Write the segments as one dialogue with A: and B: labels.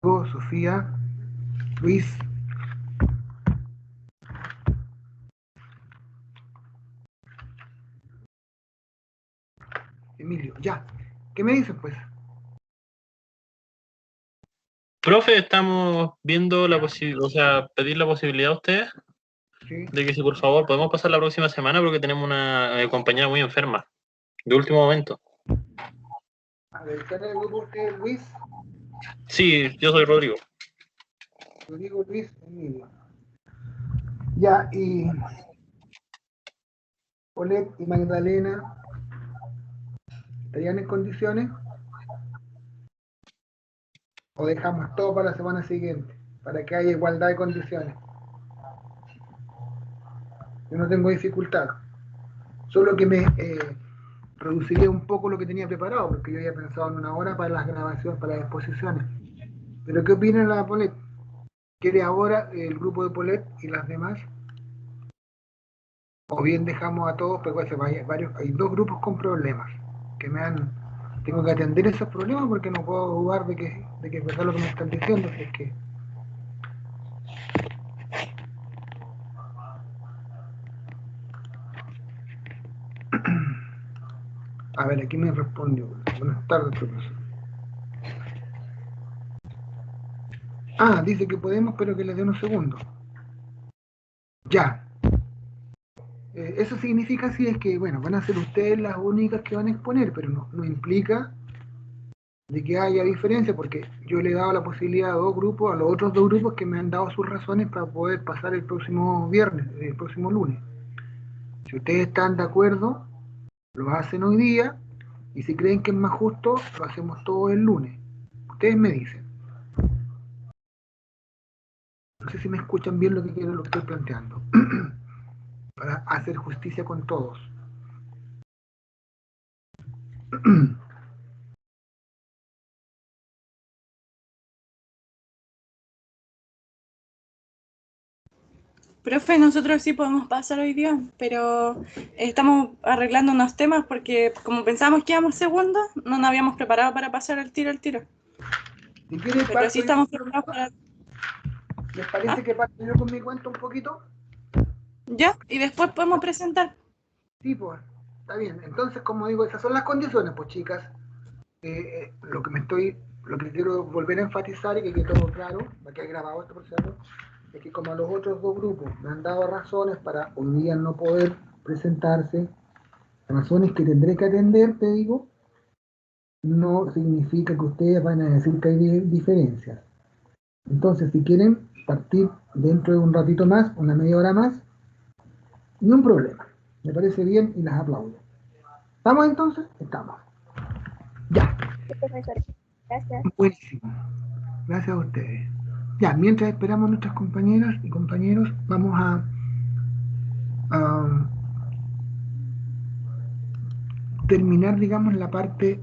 A: Sofía, Luis. Emilio, ya. ¿Qué me dicen, pues?
B: Profe, estamos viendo la posibilidad, o sea, pedir la posibilidad a ustedes
A: Sí.
B: de que si por favor podemos pasar la próxima semana porque tenemos una compañera muy enferma, de último momento.
A: A ver, ¿está en el grupo usted, Luis?
B: Sí, yo soy Rodrigo.
A: Rodrigo, Luis, Emilio. Ya, y Olet y Magdalena, ¿estarían en condiciones? ¿O dejamos todo para la semana siguiente? Para que haya igualdad de condiciones. Yo no tengo dificultad. Solo que me reduciría un poco lo que tenía preparado, porque yo había pensado en una hora para las grabaciones, para las exposiciones. Pero ¿qué opina la Polet? ¿Quiere ahora el grupo de Polet y las demás? O bien dejamos a todos, pero hay dos grupos con problemas, que tengo que atender esos problemas porque no puedo dudar de que es verdad lo que me están diciendo, si es que a ver, aquí me respondió. Buenas tardes, profesor. Dice que podemos, pero que les dé unos segundos. Ya. Eso significa sí es que, bueno, van a ser ustedes las únicas que van a exponer, pero no implica de que haya diferencia, porque yo le he dado la posibilidad a dos grupos, a los otros dos grupos que me han dado sus razones para poder pasar el próximo viernes, el próximo lunes. Si ustedes están de acuerdo, lo hacen hoy día, y si creen que es más justo, lo hacemos todo el lunes. Ustedes me dicen. No sé si me escuchan bien lo que estoy planteando. Para hacer justicia con todos.
C: Profe, nosotros sí podemos pasar hoy día, pero estamos arreglando unos temas porque como pensábamos que íbamos segundos, no nos habíamos preparado para pasar al tiro.
A: Si quieren
C: Pero
A: parto
C: sí
A: yo.
C: estamos preparados para...
A: ¿Les parece que parto yo con mi cuento un poquito?
C: ¿Ya? Y después podemos presentar.
A: Sí, pues, está bien. Entonces, como digo, esas son las condiciones, pues chicas. Lo que quiero volver a enfatizar y que quede todo claro, para que haya grabado esto por cierto, es que como los otros dos grupos me han dado razones para hoy día no poder presentarse, razones que tendré que atender, te digo, no significa que ustedes van a decir que hay diferencias. Entonces, si quieren partir dentro de un ratito más, una media hora más, ni un problema. Me parece bien y las aplaudo. ¿Estamos entonces? Estamos. Ya.
D: Sí, profesor. Gracias.
A: Buenísimo. Gracias a ustedes. Ya, mientras esperamos a nuestras compañeras y compañeros, vamos a terminar, digamos, la parte.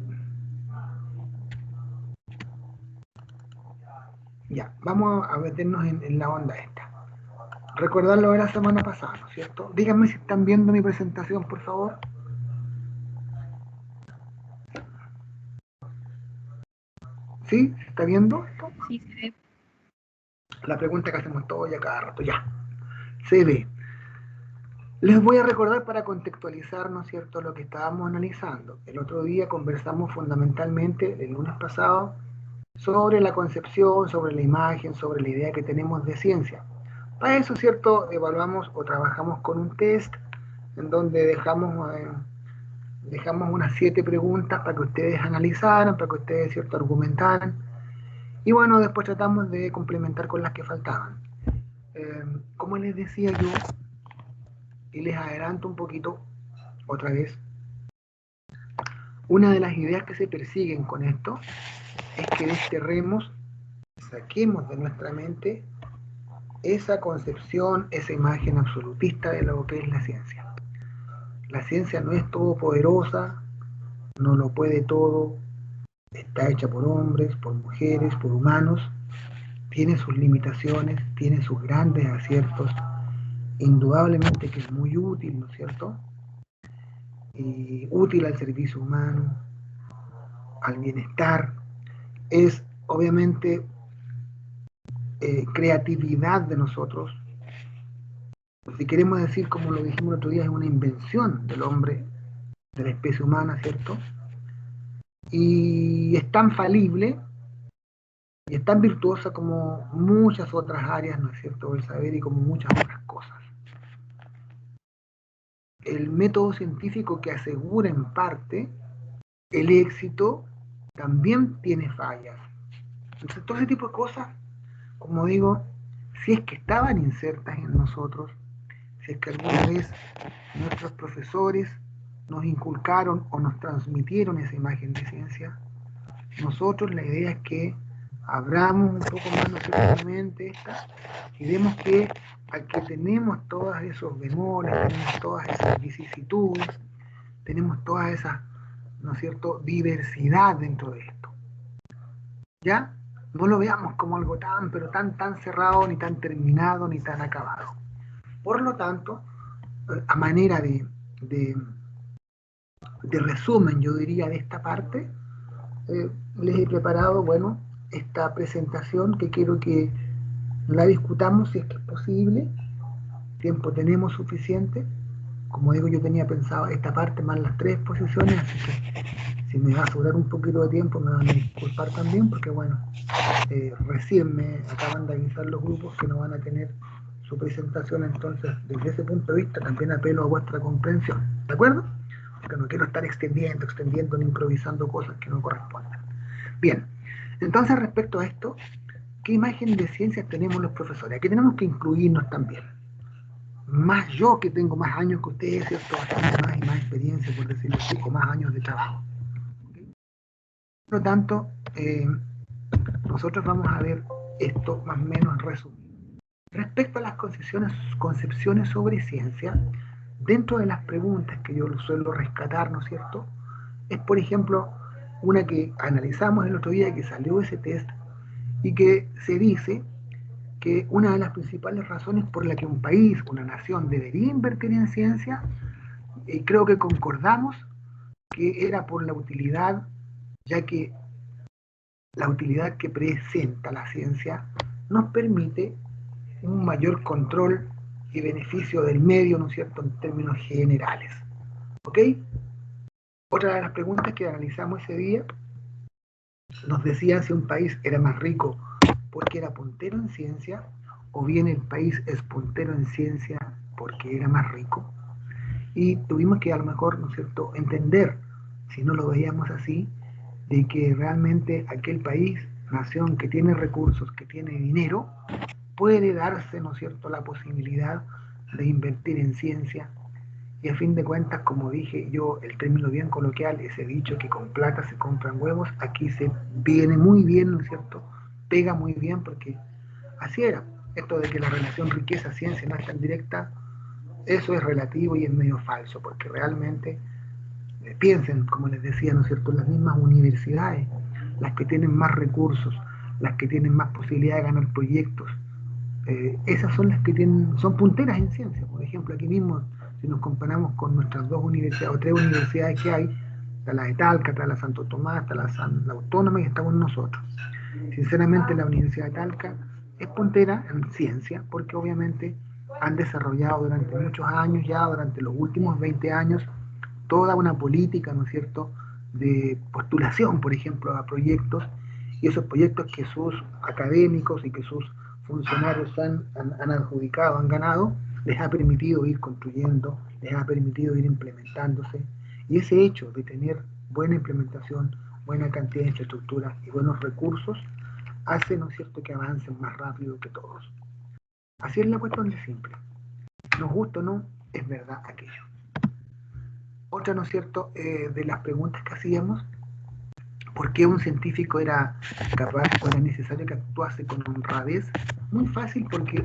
A: Ya, vamos a meternos en la onda esta. Recordar lo de la semana pasada, ¿no es cierto? Díganme si están viendo mi presentación, por favor. ¿Sí? ¿Se está viendo esto?
D: Sí, se ve.
A: La pregunta que hacemos todos ya cada rato, ya. Se ve. Les voy a recordar para contextualizar, ¿no es cierto?, lo que estábamos analizando. El otro día conversamos fundamentalmente, el lunes pasado, sobre la concepción, sobre la imagen, sobre la idea que tenemos de ciencia. Para eso, ¿cierto?, evaluamos o trabajamos con un test en donde dejamos unas 7 preguntas para que ustedes analizaran, para que ustedes, ¿cierto?, argumentaran. Y bueno, después tratamos de complementar con las que faltaban. Como les decía yo, y les adelanto un poquito otra vez, una de las ideas que se persiguen con esto es que desterremos, saquemos de nuestra mente esa concepción, esa imagen absolutista de lo que es la ciencia. La ciencia no es todopoderosa, no lo puede todo, está hecha por hombres, por mujeres, por humanos, tiene sus limitaciones, tiene sus grandes aciertos, indudablemente que es muy útil, ¿no es cierto? Y útil al servicio humano, al bienestar, es obviamente creatividad de nosotros. Si queremos decir, como lo dijimos el otro día, es una invención del hombre, de la especie humana, ¿cierto? Y es tan falible y es tan virtuosa como muchas otras áreas, ¿no es cierto?, del saber y como muchas otras cosas. El método científico que asegura en parte el éxito también tiene fallas. Entonces, todo ese tipo de cosas, como digo, si es que estaban insertas en nosotros, si es que alguna vez nuestros profesores nos inculcaron o nos transmitieron esa imagen de ciencia, nosotros la idea es que abramos un poco más nuestra mente esta y vemos que aquí tenemos todos esos bemoles, tenemos todas esas vicisitudes, tenemos toda esa, ¿no es cierto?, diversidad dentro de esto. ¿Ya? No lo veamos como algo tan, pero tan cerrado, ni tan terminado, ni tan acabado. Por lo tanto, a manera de resumen, yo diría, de esta parte, les he preparado, bueno, esta presentación que quiero que la discutamos si es que es posible. Tiempo tenemos suficiente. Como digo, yo tenía pensado esta parte más las 3 exposiciones, así que si me va a sobrar un poquito de tiempo me van a disculpar también, porque bueno, recién me acaban de avisar los grupos que no van a tener su presentación, entonces desde ese punto de vista también apelo a vuestra comprensión, ¿de acuerdo? Porque no quiero estar extendiendo ni improvisando cosas que no correspondan. Bien, entonces respecto a esto, ¿qué imagen de ciencias tenemos los profesores? Aquí tenemos que incluirnos también. Más yo que tengo más años que ustedes, ¿cierto? Bastante más y más experiencia, por decirlo así, o más años de trabajo. Por lo tanto, nosotros vamos a ver esto más o menos en resumen. Respecto a las concepciones sobre ciencia, dentro de las preguntas que yo suelo rescatar, ¿no es cierto?, es, por ejemplo, una que analizamos el otro día, que salió ese test, y que se dice que una de las principales razones por la que un país, una nación, debería invertir en ciencia, creo que concordamos que era por la utilidad, ya que la utilidad que presenta la ciencia nos permite un mayor control y beneficio del medio, ¿no es cierto?, en términos generales. ¿Ok? Otra de las preguntas que analizamos ese día nos decía si un país era más rico porque era puntero en ciencia, o bien el país es puntero en ciencia porque era más rico. Y tuvimos que a lo mejor, ¿no es cierto?, entender, si no lo veíamos así, de que realmente aquel país, nación que tiene recursos, que tiene dinero, puede darse, ¿no es cierto?, la posibilidad de invertir en ciencia. Y a fin de cuentas, como dije yo, el término bien coloquial, ese dicho que con plata se compran huevos, aquí se viene muy bien, ¿no es cierto?, pega muy bien, porque así era. Esto de que la relación riqueza-ciencia no es tan directa, eso es relativo y es medio falso, porque realmente, piensen, como les decía, ¿no es cierto?, las mismas universidades, las que tienen más recursos, las que tienen más posibilidad de ganar proyectos, esas son las que son punteras en ciencia. Por ejemplo, aquí mismo, si nos comparamos con nuestras 2 universidades o 3 universidades que hay, está la de Talca, está la Santo Tomás, está la Autónoma y estamos nosotros. Sinceramente, la Universidad de Talca es puntera en ciencia porque obviamente han desarrollado durante muchos años, ya durante los últimos 20 años, toda una política, ¿no es cierto?, de postulación, por ejemplo, a proyectos, y esos proyectos que sus académicos y que sus funcionarios han adjudicado, han ganado, les ha permitido ir construyendo, les ha permitido ir implementándose, y ese hecho de tener buena implementación, buena cantidad de infraestructura y buenos recursos, hace, ¿no es cierto?, que avancen más rápido que todos. Así es la cuestión de simple. Nos gusta o no, es verdad aquello. Otra, ¿no es cierto?, de las preguntas que hacíamos, ¿por qué un científico era capaz o era necesario que actuase con honradez? Muy fácil, porque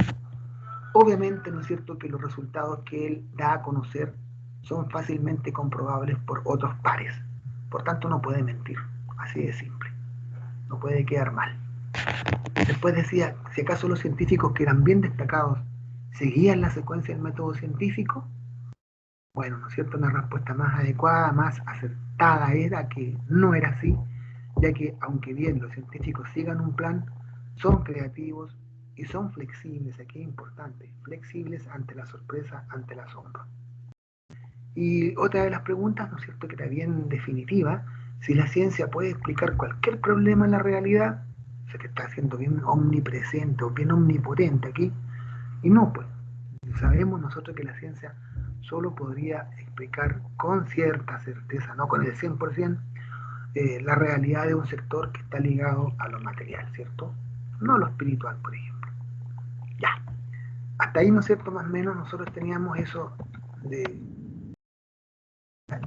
A: obviamente, ¿no es cierto?, que los resultados que él da a conocer son fácilmente comprobables por otros pares. Por tanto, no puede mentir. Así de simple. No puede quedar mal. Después decía, si acaso los científicos que eran bien destacados seguían la secuencia del método científico, bueno, ¿no es cierto?, una respuesta más adecuada, más acertada era que no era así, ya que aunque bien los científicos sigan un plan, son creativos, y son flexibles, aquí es importante, flexibles ante la sorpresa, ante el asombro. Y otra de las preguntas, ¿no es cierto?, que era bien definitiva, si la ciencia puede explicar cualquier problema en la realidad, se te está haciendo bien omnipresente o bien omnipotente aquí, y no, pues, sabemos nosotros que la ciencia solo podría explicar con cierta certeza, no con el 100%, la realidad de un sector que está ligado a lo material, ¿cierto? No a lo espiritual, por ejemplo. Ya. Hasta ahí, ¿no es cierto?, más o menos nosotros teníamos eso de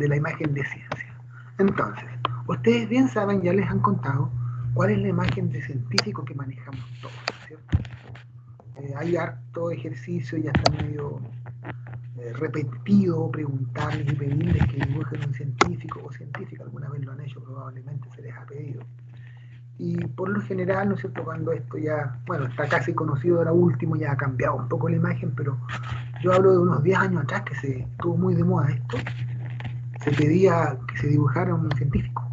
A: la imagen de ciencia. Entonces, ustedes bien saben, ya les han contado cuál es la imagen de científico que manejamos todos, ¿cierto? Hay harto ejercicio, ya está medio repetido preguntarles y pedirles que dibujen un científico o científica, alguna vez lo han hecho, probablemente se les ha pedido. Y por lo general, ¿no es cierto?, cuando esto ya, bueno, está casi conocido ahora último, ya ha cambiado un poco la imagen, pero yo hablo de unos 10 años atrás que se estuvo muy de moda esto, se pedía que se dibujara un científico.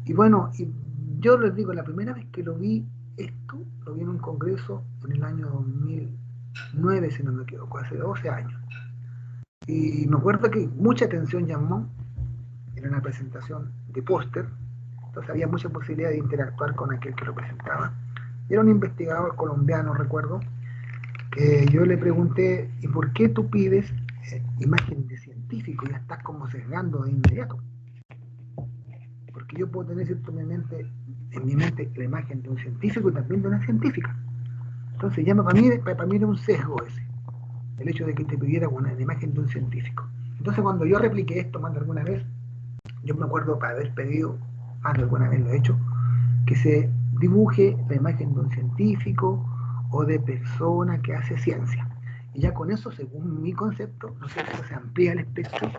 A: Y bueno, y yo les digo, la primera vez que lo vi esto, lo vi en un congreso en el año 2009, si no me equivoco, hace 12 años. Y me acuerdo que mucha atención llamó, era una presentación de póster, entonces había mucha posibilidad de interactuar con aquel que lo presentaba. Era un investigador colombiano, recuerdo, que yo le pregunté, ¿y por qué tú pides imagen de científico? Ya estás como sesgando de inmediato. Porque yo puedo tener, ¿cierto?, en mi mente la imagen de un científico y también de una científica. Entonces ya para mí era un sesgo ese, el hecho de que te pidiera una imagen de un científico. Entonces cuando yo repliqué esto más de alguna vez, yo me acuerdo para haber pedido, más de alguna vez lo he hecho, que se dibuje la imagen de un científico o de persona que hace ciencia. Y ya con eso, según mi concepto, ¿no es cierto?, se amplía el espectro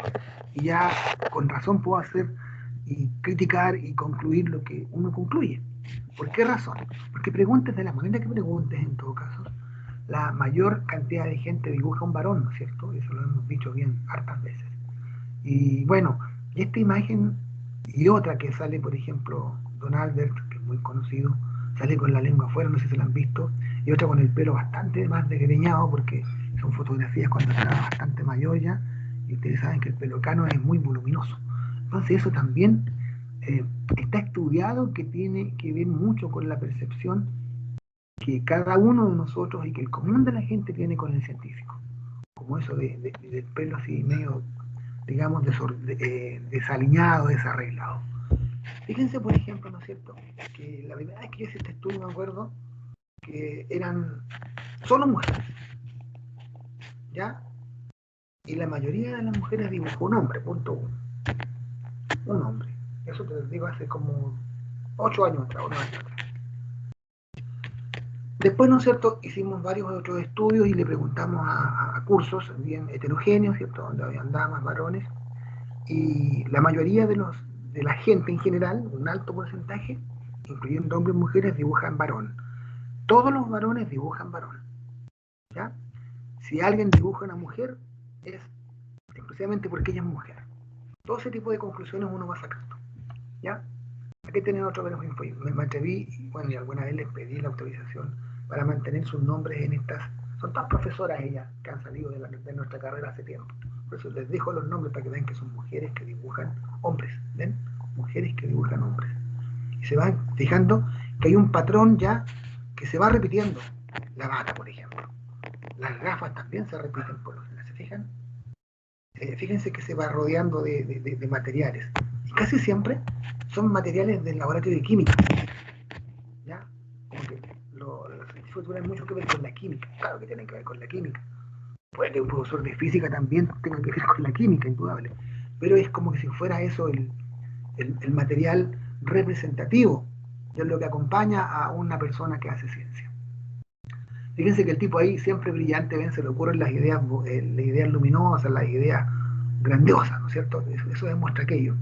A: y ya con razón puedo hacer y criticar y concluir lo que uno concluye. ¿Por qué razón? Porque preguntes de la manera que preguntes, en todo caso, la mayor cantidad de gente dibuja un varón, ¿no es cierto? Eso lo hemos dicho bien hartas veces. Y bueno, y esta imagen y otra que sale, por ejemplo, Don Albert, que es muy conocido, sale con la lengua afuera, no sé si la han visto, y otra con el pelo bastante más desgreñado, porque son fotografías cuando está bastante mayor ya, y ustedes saben que el pelo cano es muy voluminoso. Entonces eso también está estudiado, que tiene que ver mucho con la percepción que cada uno de nosotros y que el común de la gente tiene con el científico, como eso del pelo así medio, digamos, desaliñado, desarreglado. Fíjense, por ejemplo, ¿no es cierto?, que la primera vez que yo hice este estudio, me acuerdo que eran solo mujeres, ¿ya? Y la mayoría de las mujeres dibujó un hombre, punto uno. Un hombre. Eso te lo digo hace como 8 años atrás, 9 años atrás. Después, ¿no es cierto?, hicimos varios otros estudios y le preguntamos a cursos bien heterogéneos, ¿cierto?, donde habían damas, varones, y la mayoría de la gente en general, un alto porcentaje, incluyendo hombres y mujeres, dibujan varón. Todos los varones dibujan varón, ¿ya? Si alguien dibuja a una mujer, es exclusivamente porque ella es mujer. Todo ese tipo de conclusiones uno va sacando, ¿ya? Aquí tienen otro info. Me atreví, bueno, y alguna vez les pedí la autorización para mantener sus nombres en estas. Son todas profesoras ellas que han salido de nuestra carrera hace tiempo. Por eso les dejo los nombres para que vean que son mujeres que dibujan hombres. ¿Ven? Mujeres que dibujan hombres. Y se van fijando que hay un patrón ya que se va repitiendo. La bata, por ejemplo. Las gafas también se repiten por los demás. ¿Se fijan? Fíjense que se va rodeando de materiales. Y casi siempre son materiales del laboratorio de química. ¿Ya? Como que los científicos tienen mucho que ver con la química. Claro que tienen que ver con la química. Puede que un profesor de física también tenga que ver con la química, indudable. Pero es como que si fuera eso el material representativo de lo que acompaña a una persona que hace ciencia. Fíjense que el tipo ahí, siempre brillante, ven, se le ocurren las ideas luminosas, las ideas grandiosas, ¿no es cierto? Eso demuestra aquello.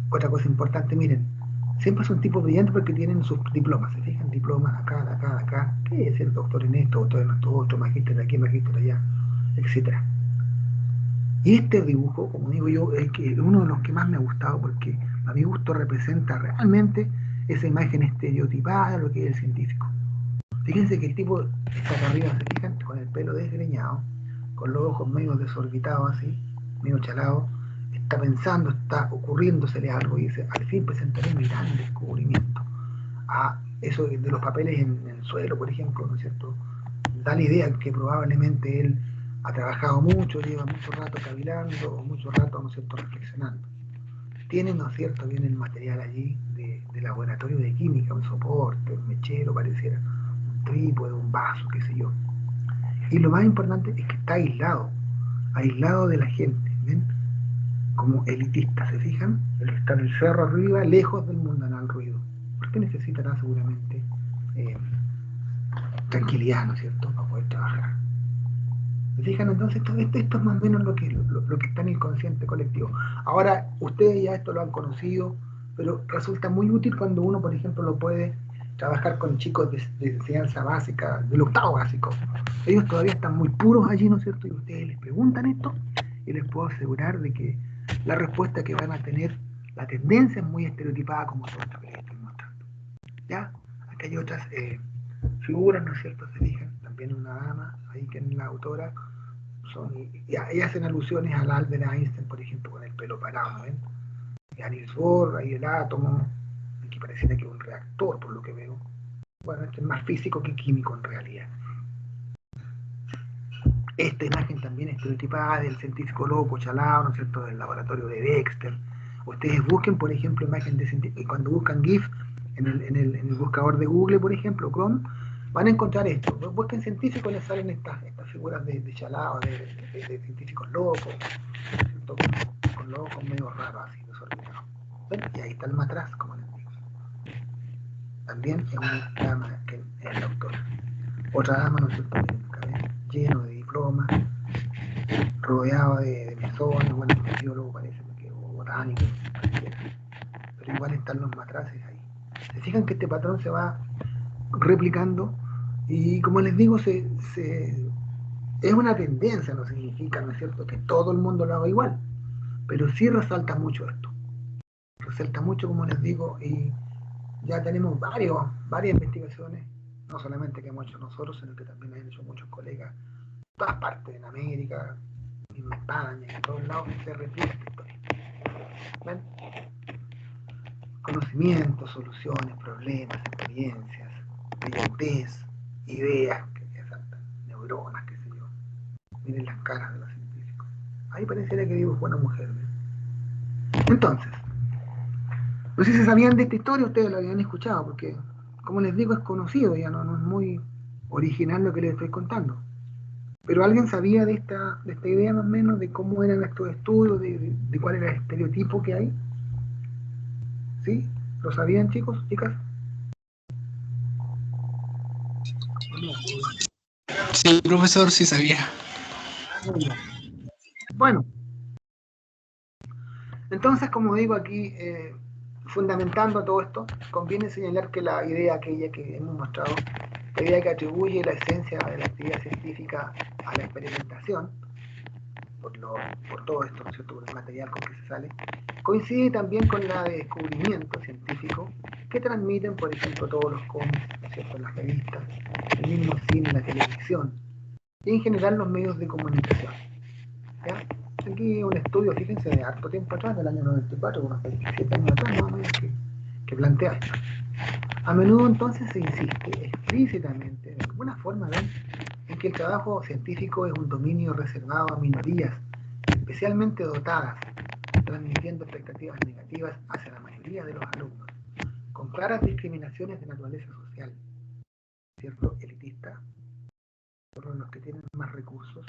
A: Otra cosa importante, miren, siempre son tipos brillantes porque tienen sus diplomas, ¿se fijan? Diplomas acá, acá, acá, ¿qué es el doctor en esto, doctor en esto, otro, magíster de aquí, magíster de allá, etcétera? Y este dibujo, como digo yo, es uno de los que más me ha gustado porque a mi gusto representa realmente esa imagen estereotipada de lo que es el científico. Fíjense que el tipo está acá arriba, se fijan, con el pelo desgreñado, con los ojos medio desorbitados así, medio chalados, está pensando, está ocurriéndosele algo y dice, al fin presentaré mi gran descubrimiento. Eso de los papeles en el suelo, por ejemplo, ¿no es cierto? Da la idea que probablemente él ha trabajado mucho, lleva mucho rato cavilando, o mucho rato, ¿no es cierto?, reflexionando. Tienen, ¿no es cierto?, bien el material allí de laboratorio de química, un soporte, un mechero, pareciera, un trípode, un vaso, qué sé yo. Y lo más importante es que está aislado de la gente, ¿ven? Como elitista, ¿se fijan? Él está en el cerro arriba, lejos del mundanal ruido. Porque necesitará seguramente tranquilidad, ¿no es cierto?, para poder trabajar. ¿Se fijan? Entonces esto es más o menos lo que está en el consciente colectivo. Ahora, ustedes ya esto lo han conocido, pero resulta muy útil cuando uno, por ejemplo, lo puede trabajar con chicos de enseñanza básica, del octavo básico. Ellos todavía están muy puros allí, ¿no es cierto? Y ustedes les preguntan esto, y les puedo asegurar de que la respuesta que van a tener, la tendencia es muy estereotipada, como todo esto que les estoy mostrando. ¿Ya? Aquí hay otras figuras, ¿no es cierto? Se fijan, también una dama, ahí que es la autora, y hacen alusiones al Albert Einstein, por ejemplo, con el pelo parado, ¿ven? Y a Niels Bohr, ahí el átomo, aquí pareciera que es un reactor, por lo que veo. Bueno, este es más físico que químico en realidad. Esta imagen también estereotipada del científico loco, chalado, ¿no es cierto?, del laboratorio de Dexter. Ustedes busquen, por ejemplo, imagen de científico, y cuando buscan GIF en el buscador de Google, por ejemplo, Chrome, van a encontrar esto. Busquen científicos, les salen estas figuras de chalado, de científicos locos, ¿cierto?, con los ojos medio raros, así, desorbitados. Y ahí está el matraz, como les digo. También es una dama que es la autora. Otra dama, ¿no es cierto?, lleno de diplomas, rodeado de mesones, bueno, un biólogo parece, o botánico, pero igual están los matraces ahí. Se fijan que este patrón se va replicando y, como les digo, es una tendencia, no significa, ¿no es cierto?, que todo el mundo lo haga igual, pero sí resalta mucho esto. Resalta mucho, como les digo, y ya tenemos varias investigaciones, no solamente que hemos hecho nosotros, sino que también han hecho muchos colegas en todas partes, en América, en España, en todos lados se replica esta historia. ¿Ven? Conocimientos, soluciones, problemas, experiencias, brillantez, ideas, que saltan, neuronas, qué sé yo. Miren las caras de los científicos. Ahí pareciera que dibujo una mujer, ¿ven? Entonces, no sé si sabían de esta historia, ustedes lo habían escuchado, porque, como les digo, es conocido, ya no es muy original lo que les estoy contando. Pero ¿alguien sabía de esta idea más o menos, de cómo eran estos estudios, de cuál era el estereotipo que hay? ¿Sí? ¿Lo sabían, chicos, chicas?
E: Sí, profesor, sí sabía.
A: Bueno, entonces, como digo aquí, fundamentando todo esto, conviene señalar que la idea aquella que hemos mostrado, la idea que atribuye la esencia de la actividad científica a la experimentación, por todo esto, ¿no es cierto?, por el material con que se sale, coincide también con la de descubrimiento científico que transmiten, por ejemplo, todos los cómics, ¿no es cierto?, las revistas, el mismo cine, la televisión, y en general los medios de comunicación. ¿Ya? Aquí un estudio, fíjense, de harto tiempo atrás, del año 94, unos 27 años atrás, más o menos, que plantea esto. A menudo entonces se insiste explícitamente, de alguna forma, ¿ven?, en que el trabajo científico es un dominio reservado a minorías, especialmente dotadas, transmitiendo expectativas negativas hacia la mayoría de los alumnos, con claras discriminaciones de naturaleza social, ¿cierto?, elitista, por los que tienen más recursos,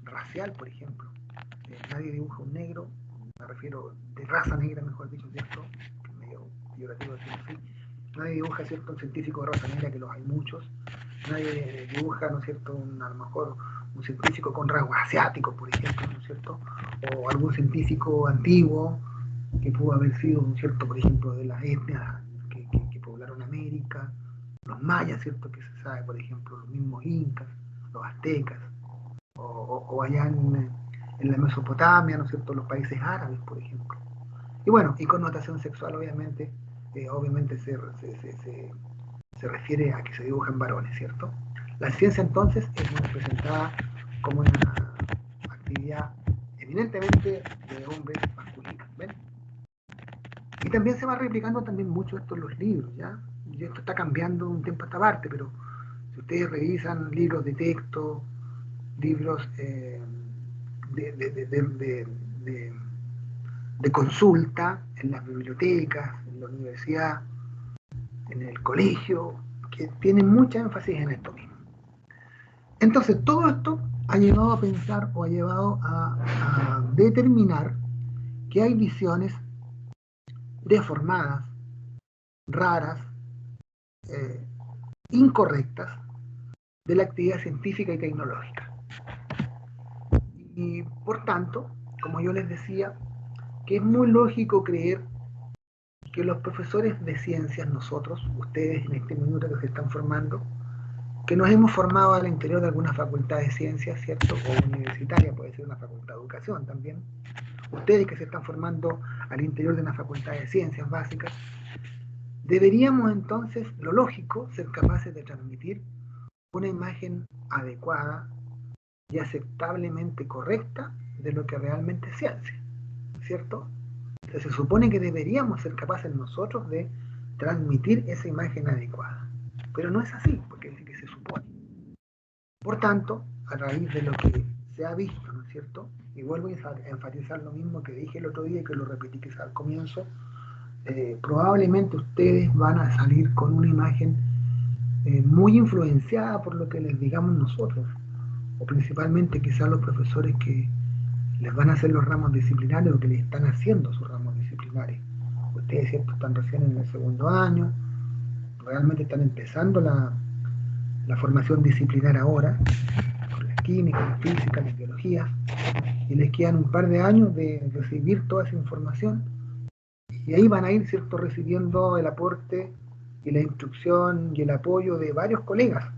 A: racial, por ejemplo. Nadie dibuja un negro, me refiero de raza negra, mejor dicho, ¿cierto?, que es medio peyorativo decirlo así. Nadie dibuja, ¿cierto?, un científico de raza negra, que los hay muchos. Nadie dibuja, ¿no es cierto?, a lo mejor un científico con rasgos asiáticos, por ejemplo, ¿no es cierto?, o algún científico antiguo que pudo haber sido, ¿no es cierto?, por ejemplo, de las etnias que poblaron América, los mayas, ¿cierto?, que se sabe, por ejemplo, los mismos incas, los aztecas, o allá en la Mesopotamia, ¿no es cierto?, los países árabes, por ejemplo. Y bueno, y connotación sexual, obviamente, obviamente se refiere a que se dibujan varones, ¿cierto? La ciencia entonces es presentada como una actividad eminentemente de hombres masculinos, ¿ven? Y también se va replicando también mucho esto en los libros, ¿ya? Y esto está cambiando de un tiempo a esta parte, pero si ustedes revisan libros de texto, libros de consulta en las bibliotecas, en la universidad, en el colegio, que tienen mucha énfasis en esto mismo. Entonces, todo esto ha llevado a pensar o ha llevado a determinar que hay visiones deformadas, raras, incorrectas de la actividad científica y tecnológica. Y por tanto, como yo les decía, que es muy lógico creer que los profesores de ciencias, nosotros, ustedes en este minuto que se están formando, que nos hemos formado al interior de alguna facultad de ciencias, ¿cierto? O universitaria, puede ser una facultad de educación también. Ustedes que se están formando al interior de una facultad de ciencias básicas, deberíamos entonces, lo lógico, ser capaces de transmitir una imagen adecuada y aceptablemente correcta de lo que realmente es ciencia, ¿cierto? Entonces se supone que deberíamos ser capaces nosotros de transmitir esa imagen adecuada. Pero no es así, porque es lo que se supone. Por tanto, a raíz de lo que se ha visto, ¿no es cierto? Y vuelvo a enfatizar lo mismo que dije el otro día y que lo repetí quizás al comienzo, probablemente ustedes van a salir con una imagen muy influenciada por lo que les digamos nosotros, o principalmente quizás los profesores que les van a hacer los ramos disciplinarios o que les están haciendo sus ramos disciplinarios. Ustedes, ¿cierto?, están recién en el segundo año, realmente están empezando la formación disciplinar ahora, con las químicas, las físicas, las biologías, y les quedan un par de años de recibir toda esa información, y ahí van a ir, ¿cierto?, recibiendo el aporte y la instrucción y el apoyo de varios colegas,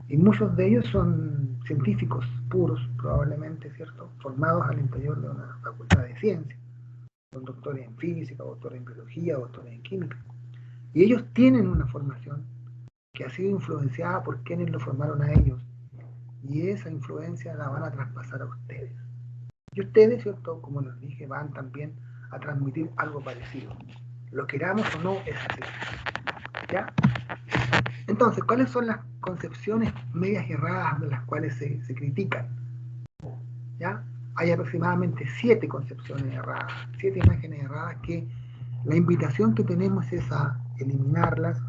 A: y muchos de ellos son científicos puros, probablemente, ¿cierto?, formados al interior de una facultad de ciencias, son doctores en física, doctores en biología, doctores en química, y ellos tienen una formación que ha sido influenciada por quienes lo formaron a ellos, y esa influencia la van a traspasar a ustedes. Y ustedes, ¿cierto?, como les dije, van también a transmitir algo parecido. Lo queramos o no, es así. ¿Ya? Entonces, ¿cuáles son las concepciones medias erradas de las cuales se critican? ¿Ya? Hay aproximadamente 7 concepciones erradas, 7 imágenes erradas que la invitación que tenemos es a eliminarlas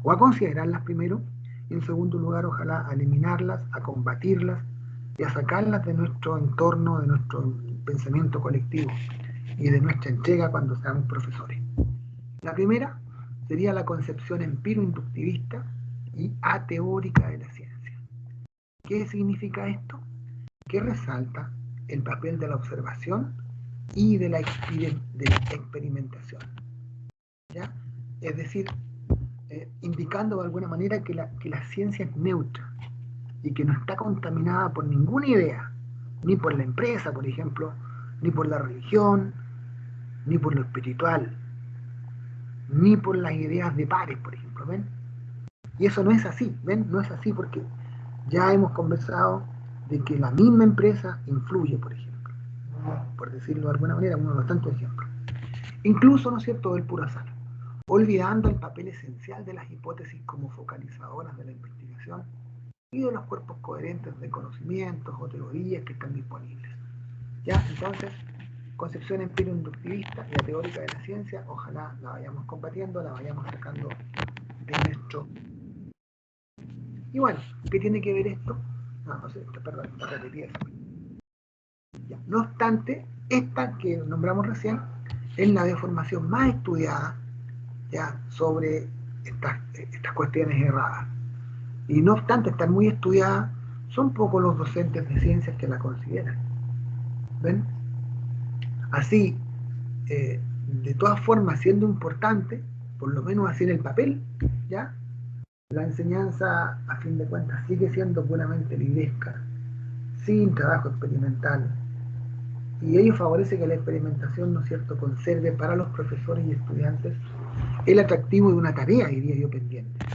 A: o a considerarlas primero, y en segundo lugar, ojalá a eliminarlas, a combatirlas y a sacarlas de nuestro entorno, de nuestro pensamiento colectivo y de nuestra entrega cuando seamos profesores. La primera sería la concepción empiro-inductivista y ateórica de la ciencia. ¿Qué significa esto? Que resalta el papel de la observación y de la experimentación. ¿Ya? Es decir, indicando de alguna manera que la ciencia es neutra y que no está contaminada por ninguna idea, ni por la empresa, por ejemplo, ni por la religión, ni por lo espiritual, ni por las ideas de pares, por ejemplo, ¿ven? Y eso no es así, ¿ven? No es así porque ya hemos conversado de que la misma empresa influye, por ejemplo, por decirlo de alguna manera, uno de los tantos ejemplos. Incluso, ¿no es cierto?, del puro azar, olvidando el papel esencial de las hipótesis como focalizadoras de la investigación y de los cuerpos coherentes de conocimientos o teorías que están disponibles. ¿Ya? Entonces, concepción empiro-inductivista y teórica de la ciencia, ojalá la vayamos combatiendo, la vayamos sacando de nuestro... Y bueno, ¿qué tiene que ver esto? No sé, perdón, está repetida esa. Ya. No obstante, esta que nombramos recién es la deformación más estudiada, ya, sobre estas cuestiones erradas. Y no obstante estar muy estudiada, son pocos los docentes de ciencias que la consideran. ¿Ven? Así, de todas formas, siendo importante, por lo menos así en el papel, ¿ya? La enseñanza, a fin de cuentas, sigue siendo puramente libresca, sin trabajo experimental. Y ello favorece que la experimentación, ¿no es cierto?, conserve para los profesores y estudiantes el atractivo de una tarea, diría yo, pendiente.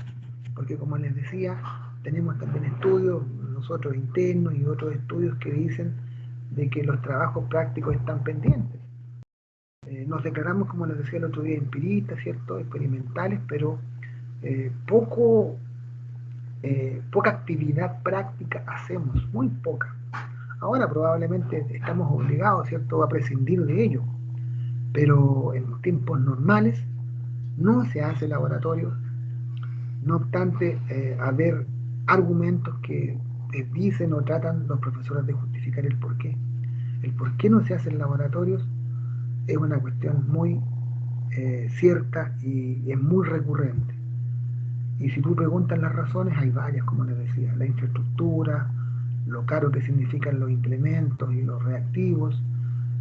A: Porque como les decía, tenemos también estudios, nosotros internos y otros estudios que dicen de que los trabajos prácticos están pendientes. Nos declaramos, como les decía el otro día, empiristas, ¿cierto?, experimentales, pero poca actividad práctica hacemos, muy poca. Ahora probablemente estamos obligados, ¿cierto?, a prescindir de ello, pero en tiempos normales no se hace laboratorio, no obstante haber argumentos que dicen o tratan los profesores de justificar el por qué. El por qué no se hacen laboratorios es una cuestión muy cierta y es muy recurrente. Y si tú preguntas las razones, hay varias, como les decía: la infraestructura, lo caro que significan los implementos y los reactivos,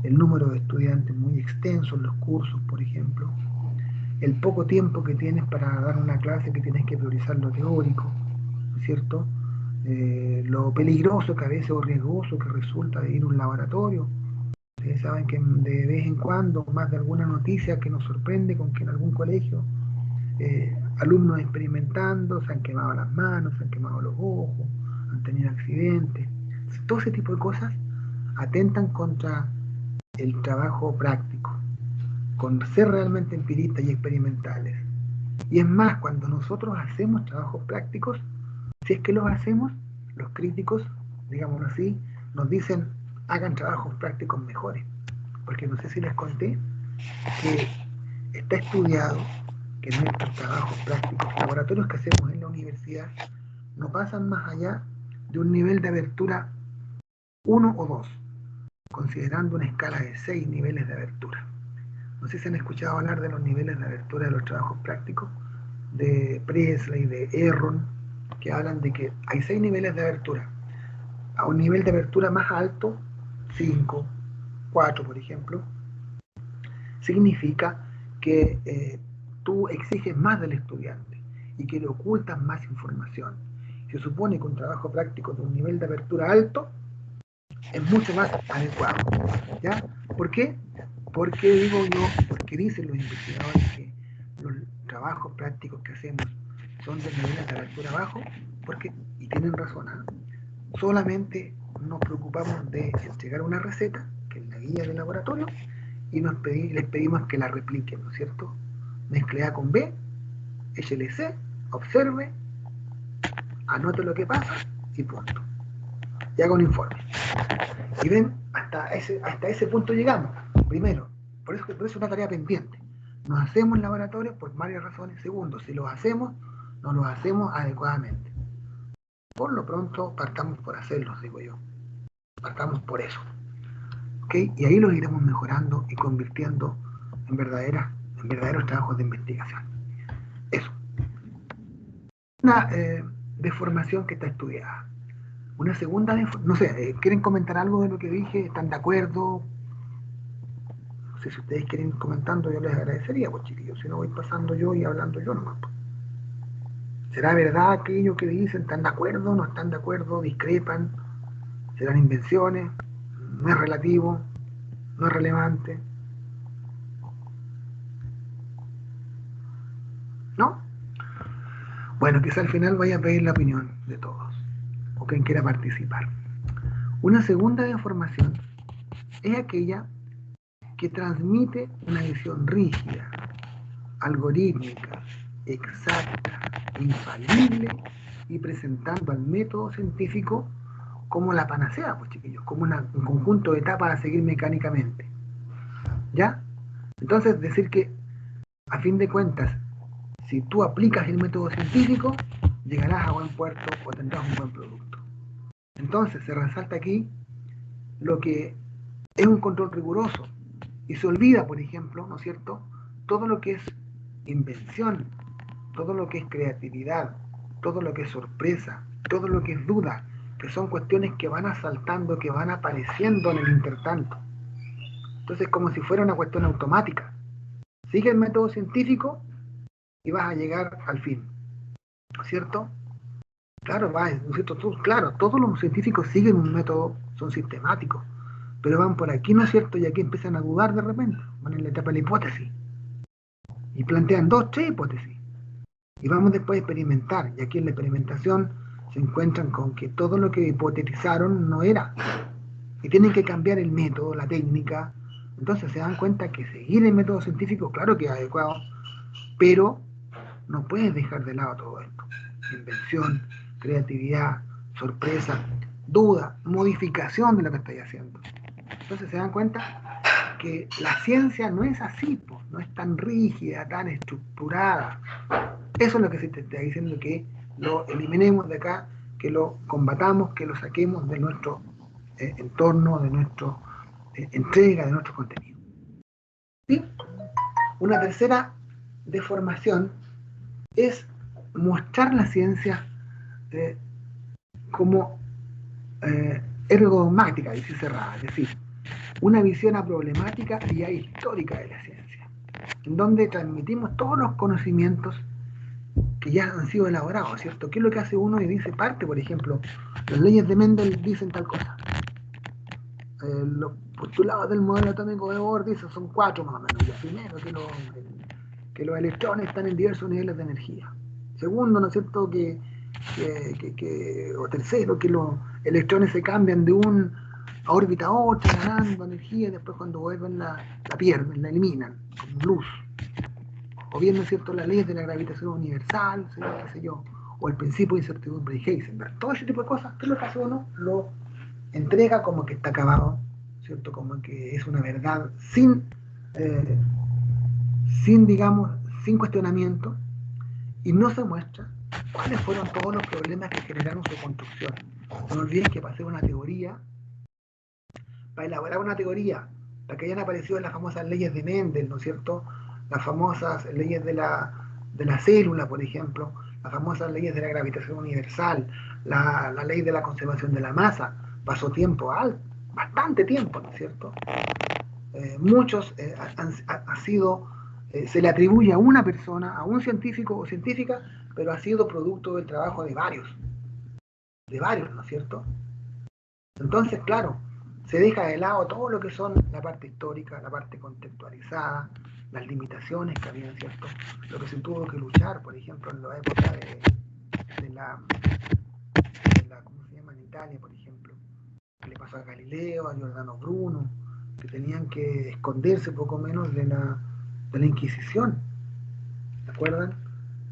A: el número de estudiantes muy extenso en los cursos, por ejemplo, el poco tiempo que tienes para dar una clase, que tienes que priorizar lo teórico, ¿no es cierto? Lo peligroso que a veces o riesgoso que resulta de ir a un laboratorio. Ustedes saben que de vez en cuando, más de alguna noticia que nos sorprende con que en algún colegio alumnos experimentando se han quemado las manos, se han quemado los ojos, han tenido accidentes. Todo ese tipo de cosas atentan contra el trabajo práctico, con ser realmente empiristas y experimentales. Y es más, cuando nosotros hacemos trabajos prácticos, si es que los hacemos, los críticos, digámoslo así, nos dicen: hagan trabajos prácticos mejores. Porque no sé si les conté que está estudiado que nuestros trabajos prácticos, laboratorios que hacemos en la universidad, no pasan más allá de un nivel de abertura 1 o 2, considerando una escala de 6 niveles de abertura. No sé si han escuchado hablar de los niveles de abertura de los trabajos prácticos, de Presley, de Erron, que hablan de que hay 6 niveles de abertura. A un nivel de abertura más alto, 5, 4 por ejemplo, significa que tú exiges más del estudiante y que le ocultas más información. Se supone que un trabajo práctico de un nivel de abertura alto es mucho más adecuado, ¿ya? ¿Por qué? Porque digo yo, porque dicen los investigadores que los trabajos prácticos que hacemos son de niveles de abertura bajo, porque, y tienen razón, solamente nos preocupamos de entregar una receta, que es la guía del laboratorio, y les pedimos que la repliquen, ¿no es cierto? Mezcle A con B, échele C, observe, anote lo que pasa y punto. Y haga un informe. Y ven, hasta ese punto llegamos. Primero, por eso es una tarea pendiente. Nos hacemos laboratorios por varias razones. Segundo, si los hacemos, no los hacemos adecuadamente. Por lo pronto, partamos por hacerlos, digo yo. Partamos por eso. ¿Okay? Y ahí los iremos mejorando y convirtiendo en verdaderos trabajos de investigación. Eso. Una deformación que está estudiada. Una segunda, no sé, ¿quieren comentar algo de lo que dije? ¿Están de acuerdo? No sé si ustedes quieren ir comentando, yo les agradecería, pues chiquillos, si no voy pasando yo y hablando yo nomás. ¿Será verdad aquello que dicen? ¿Están de acuerdo? ¿No están de acuerdo? ¿Discrepan? ¿Serán invenciones? ¿No es relativo? ¿No es relevante? ¿No? Bueno, quizá al final vaya a pedir la opinión de todos, o quien quiera participar. Una segunda deformación es aquella que transmite una visión rígida, algorítmica, exacta, infalible, y presentando al método científico como la panacea, pues chiquillos, como un conjunto de etapas a seguir mecánicamente. ¿Ya? Entonces, decir que, a fin de cuentas, si tú aplicas el método científico, llegarás a buen puerto o tendrás un buen producto. Entonces, se resalta aquí lo que es un control riguroso y se olvida, por ejemplo, ¿no es cierto?, todo lo que es invención, todo lo que es creatividad, todo lo que es sorpresa, todo lo que es duda, que son cuestiones que van asaltando, que van apareciendo en el intertanto. Entonces, como si fuera una cuestión automática. Sigue el método científico y vas a llegar al fin, ¿no es cierto? Claro, ¿no es cierto? Claro, todos los científicos siguen un método, son sistemáticos, pero van por aquí, ¿no es cierto? Y aquí empiezan a dudar de repente, van en la etapa de la hipótesis. y plantean 2, 3 hipótesis. Y vamos después a experimentar, y aquí en la experimentación se encuentran con que todo lo que hipotetizaron no era. Y tienen que cambiar el método, la técnica. Entonces se dan cuenta que seguir el método científico, claro que es adecuado, pero no puedes dejar de lado todo esto. Invención, creatividad, sorpresa, duda, modificación de lo que estáis haciendo. Entonces se dan cuenta que la ciencia no es así, pues, no es tan rígida, tan estructurada. Eso es lo que se te está diciendo, que lo eliminemos de acá, que lo combatamos, que lo saquemos de nuestro entorno, de nuestra entrega, de nuestro contenido. ¿Sí? Una tercera deformación es mostrar la ciencia como ergodogmática, dice cerrada, es decir, una visión problemática y histórica de la ciencia, en donde transmitimos todos los conocimientos que ya han sido elaborados, ¿cierto? ¿Qué es lo que hace uno y dice parte, por ejemplo, las leyes de Mendel dicen tal cosa? Los postulados del modelo atómico de Bohr dicen, son 4 más o menos. Ya, primero, que los electrones están en diversos niveles de energía. Segundo, ¿no es cierto?, o tercero, que los electrones se cambian de una órbita a otra, ganando energía, y después cuando vuelven la pierden, la eliminan, como luz. O bien, ¿no es cierto?, las leyes de la gravitación universal, qué sé yo, o el principio de incertidumbre de Heisenberg. Todo ese tipo de cosas, ¿qué es lo que hace uno? Lo entrega como que está acabado, ¿cierto? Como que es una verdad sin digamos, sin cuestionamiento, y no se muestra cuáles fueron todos los problemas que generaron su construcción. No olviden que para hacer una teoría, para elaborar una teoría, para que hayan aparecido las famosas leyes de Mendel, ¿no es cierto?, las famosas leyes de la célula, por ejemplo, las famosas leyes de la gravitación universal, la ley de la conservación de la masa, pasó tiempo, bastante tiempo, ¿no es cierto? Muchos ha sido, se le atribuye a una persona, a un científico o científica, pero ha sido producto del trabajo de varios, ¿no es cierto? Entonces, claro, se deja de lado todo lo que son la parte histórica, la parte contextualizada, las limitaciones que habían, ¿cierto? Lo que se tuvo que luchar, por ejemplo, en la época de la ¿cómo se llama?, en Italia, por ejemplo, que le pasó a Galileo, a Giordano Bruno, que tenían que esconderse poco menos de la Inquisición. ¿Se acuerdan?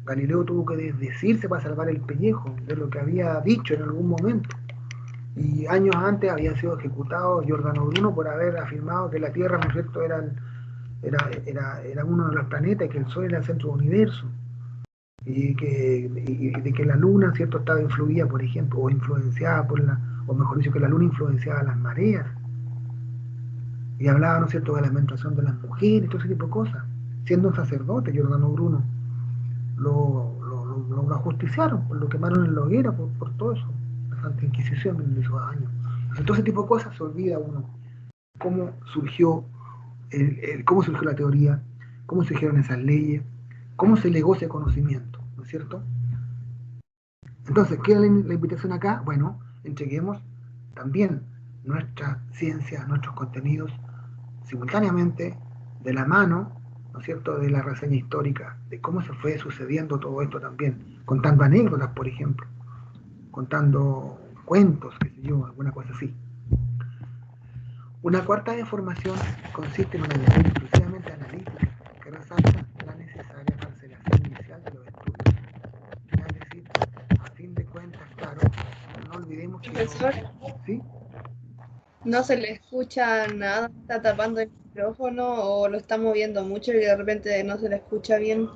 A: Galileo tuvo que desdecirse para salvar el pellejo de lo que había dicho en algún momento. Y años antes había sido ejecutado Giordano Bruno por haber afirmado que la Tierra, ¿no es cierto?, era uno de los planetas y que el Sol era el centro del universo. Y de que la Luna, ¿cierto?, estaba influida, por ejemplo, o influenciada o mejor dicho, que la Luna influenciaba las mareas. Y hablaba, ¿no es cierto?, de la menstruación de las mujeres, todo ese tipo de cosas. Siendo un sacerdote, Giordano Bruno, lo ajusticiaron, lo quemaron en la hoguera por todo eso, la Santa Inquisición en esos años. Entonces, todo ese tipo de cosas se olvida uno. Cómo surgió la teoría, cómo surgieron esas leyes, cómo se legó ese conocimiento, ¿no es cierto? Entonces, ¿qué es la invitación acá? Bueno, entreguemos también nuestra ciencia, nuestros contenidos, simultáneamente, de la mano, ¿no es cierto?, de la reseña histórica, de cómo se fue sucediendo todo esto también, contando anécdotas, por ejemplo, contando cuentos, qué sé yo, alguna cosa así. Una cuarta deformación consiste en una lectura exclusivamente analítica, que resalta la necesaria parcelación inicial de los estudios. Es decir, a fin de cuentas, claro, no olvidemos que...
F: Profesor,
A: ¿Sí?
F: no se le escucha nada, está tapando el micrófono o lo está moviendo mucho y de repente no se le escucha bien.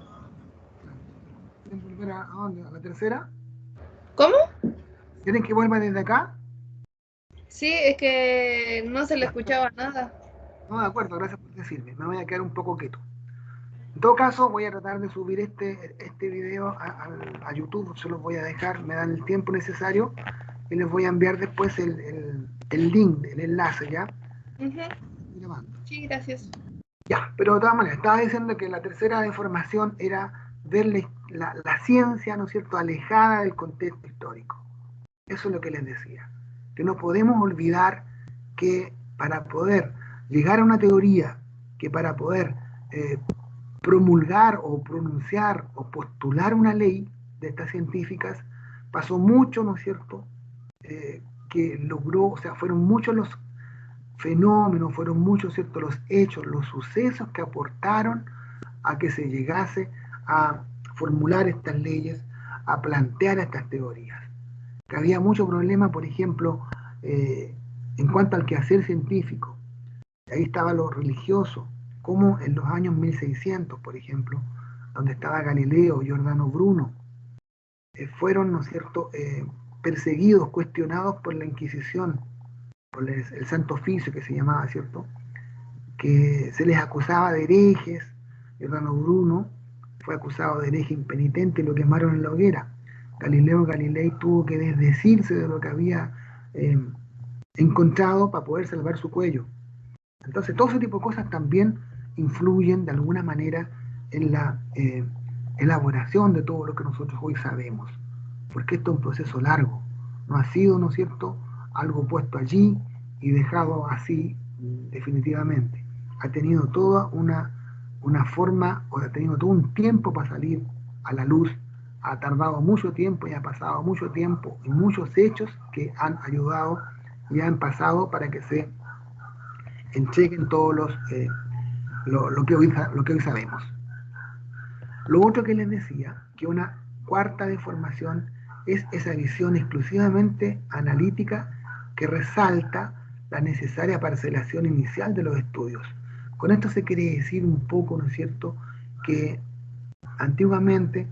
A: ¿Quieren volver a dónde? ¿A la tercera?
F: ¿Cómo?
A: ¿Quieren que vuelva desde acá?
F: Sí, es que no se le
A: Ya,
F: escuchaba nada.
A: no, de acuerdo, gracias por decirme. Me voy a quedar un poco quieto. En todo caso, voy a tratar de subir este video a YouTube, se los voy a dejar, me dan el tiempo necesario y les voy a enviar después el link, el enlace, ¿ya? Y lo mando.
F: Sí, gracias.
A: Ya, pero de todas maneras, estaba diciendo que la tercera deformación era ver la ciencia, ¿no es cierto?, alejada del contexto histórico. Eso es lo que les decía. Que no podemos olvidar que para poder llegar a una teoría, que para poder promulgar o pronunciar o postular una ley de estas científicas, pasó mucho, ¿no es cierto?, que logró, o sea, fueron muchos los fenómenos, fueron muchos, ¿cierto?, los hechos, los sucesos que aportaron a que se llegase a formular estas leyes, a plantear estas teorías. Que había mucho problema, por ejemplo, en cuanto al quehacer científico. Ahí estaba lo religioso, como en los años 1600, por ejemplo, donde estaba Galileo, Giordano Bruno, fueron, ¿no es cierto?, perseguidos, cuestionados por la Inquisición, por el Santo Oficio que se llamaba, ¿cierto?, que se les acusaba de herejes. Giordano Bruno fue acusado de hereje impenitente y lo quemaron en la hoguera. Galileo Galilei tuvo que desdecirse de lo que había encontrado para poder salvar su cuello. Entonces, todo ese tipo de cosas también influyen de alguna manera en la elaboración de todo lo que nosotros hoy sabemos, porque esto es un proceso largo, no ha sido, ¿no es cierto?, algo puesto allí y dejado así definitivamente. Ha tenido toda una forma, o ha tenido todo un tiempo para salir a la luz, ha tardado mucho tiempo y ha pasado mucho tiempo y muchos hechos que han ayudado y han pasado para que se entreguen todos lo que hoy sabemos. Lo otro que les decía, que una cuarta deformación es esa visión exclusivamente analítica que resalta la necesaria parcelación inicial de los estudios. Con esto se quiere decir un poco, ¿no es cierto?, que antiguamente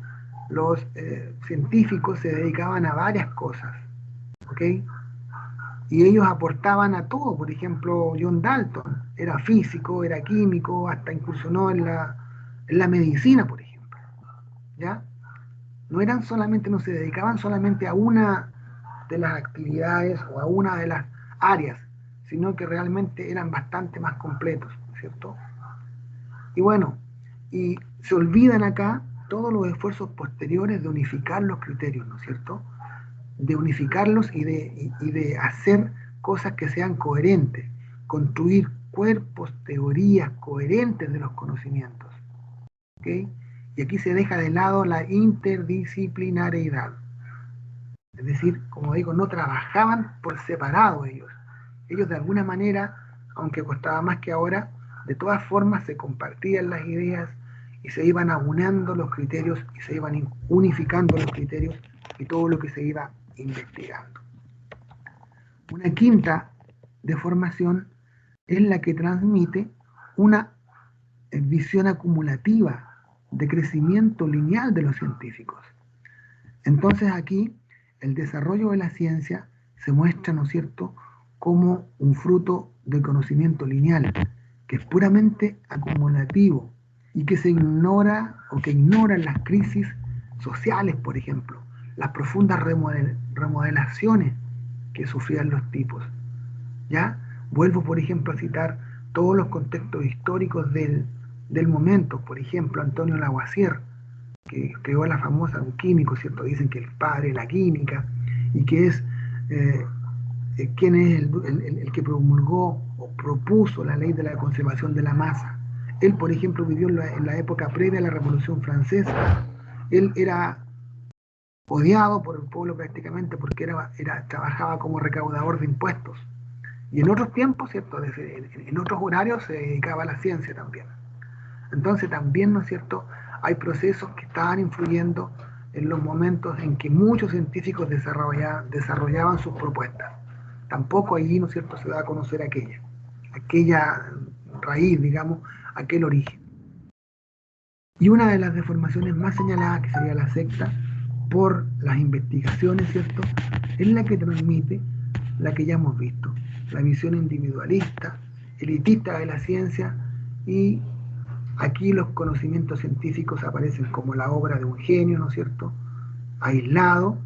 A: los científicos se dedicaban a varias cosas, ¿ok? Y ellos aportaban a todo. Por ejemplo, John Dalton era físico, era químico, hasta incursionó en la medicina, por ejemplo, ¿ya? No se dedicaban solamente a una de las actividades o a una de las áreas, sino que realmente eran bastante más completos, ¿cierto? Y bueno, y se olvidan acá todos los esfuerzos posteriores de unificar los criterios, ¿no es cierto?, de unificarlos y de hacer cosas que sean coherentes, construir cuerpos, teorías coherentes de los conocimientos, ¿ok? Y aquí se deja de lado la interdisciplinariedad. Es decir, como digo, no trabajaban por separado ellos. Ellos de alguna manera, aunque costaba más que ahora, de todas formas se compartían las ideas y se iban aunando los criterios y se iban unificando los criterios y todo lo que se iba investigando. Una quinta deformación es la que transmite una visión acumulativa de crecimiento lineal de los científicos. Entonces aquí el desarrollo de la ciencia se muestra, ¿no es cierto?, como un fruto del conocimiento lineal, que es puramente acumulativo y que se ignora o que ignoran las crisis sociales, por ejemplo, las profundas remodelaciones que sufrían los tipos. ¿Ya? Vuelvo, por ejemplo, a citar todos los contextos históricos del momento. Por ejemplo, Antonio Lavoisier, que creó la famosa, un químico, ¿cierto? Dicen que el padre de la química, y que es quien es el que promulgó o propuso la ley de la conservación de la masa. Él, por ejemplo, vivió en la época previa a la Revolución Francesa. Él era odiado por el pueblo prácticamente porque trabajaba como recaudador de impuestos. Y en otros tiempos, ¿cierto?, en otros horarios se dedicaba a la ciencia también. Entonces también, ¿no es cierto?, hay procesos que estaban influyendo en los momentos en que muchos científicos desarrollaban sus propuestas. Tampoco allí, ¿no es cierto?, se da a conocer aquella raíz, digamos, aquel origen. Y una de las deformaciones más señaladas, que sería la sexta, por las investigaciones, ¿cierto?, es la que transmite la que ya hemos visto, la visión individualista, elitista de la ciencia, y aquí los conocimientos científicos aparecen como la obra de un genio, ¿no es cierto?, aislado,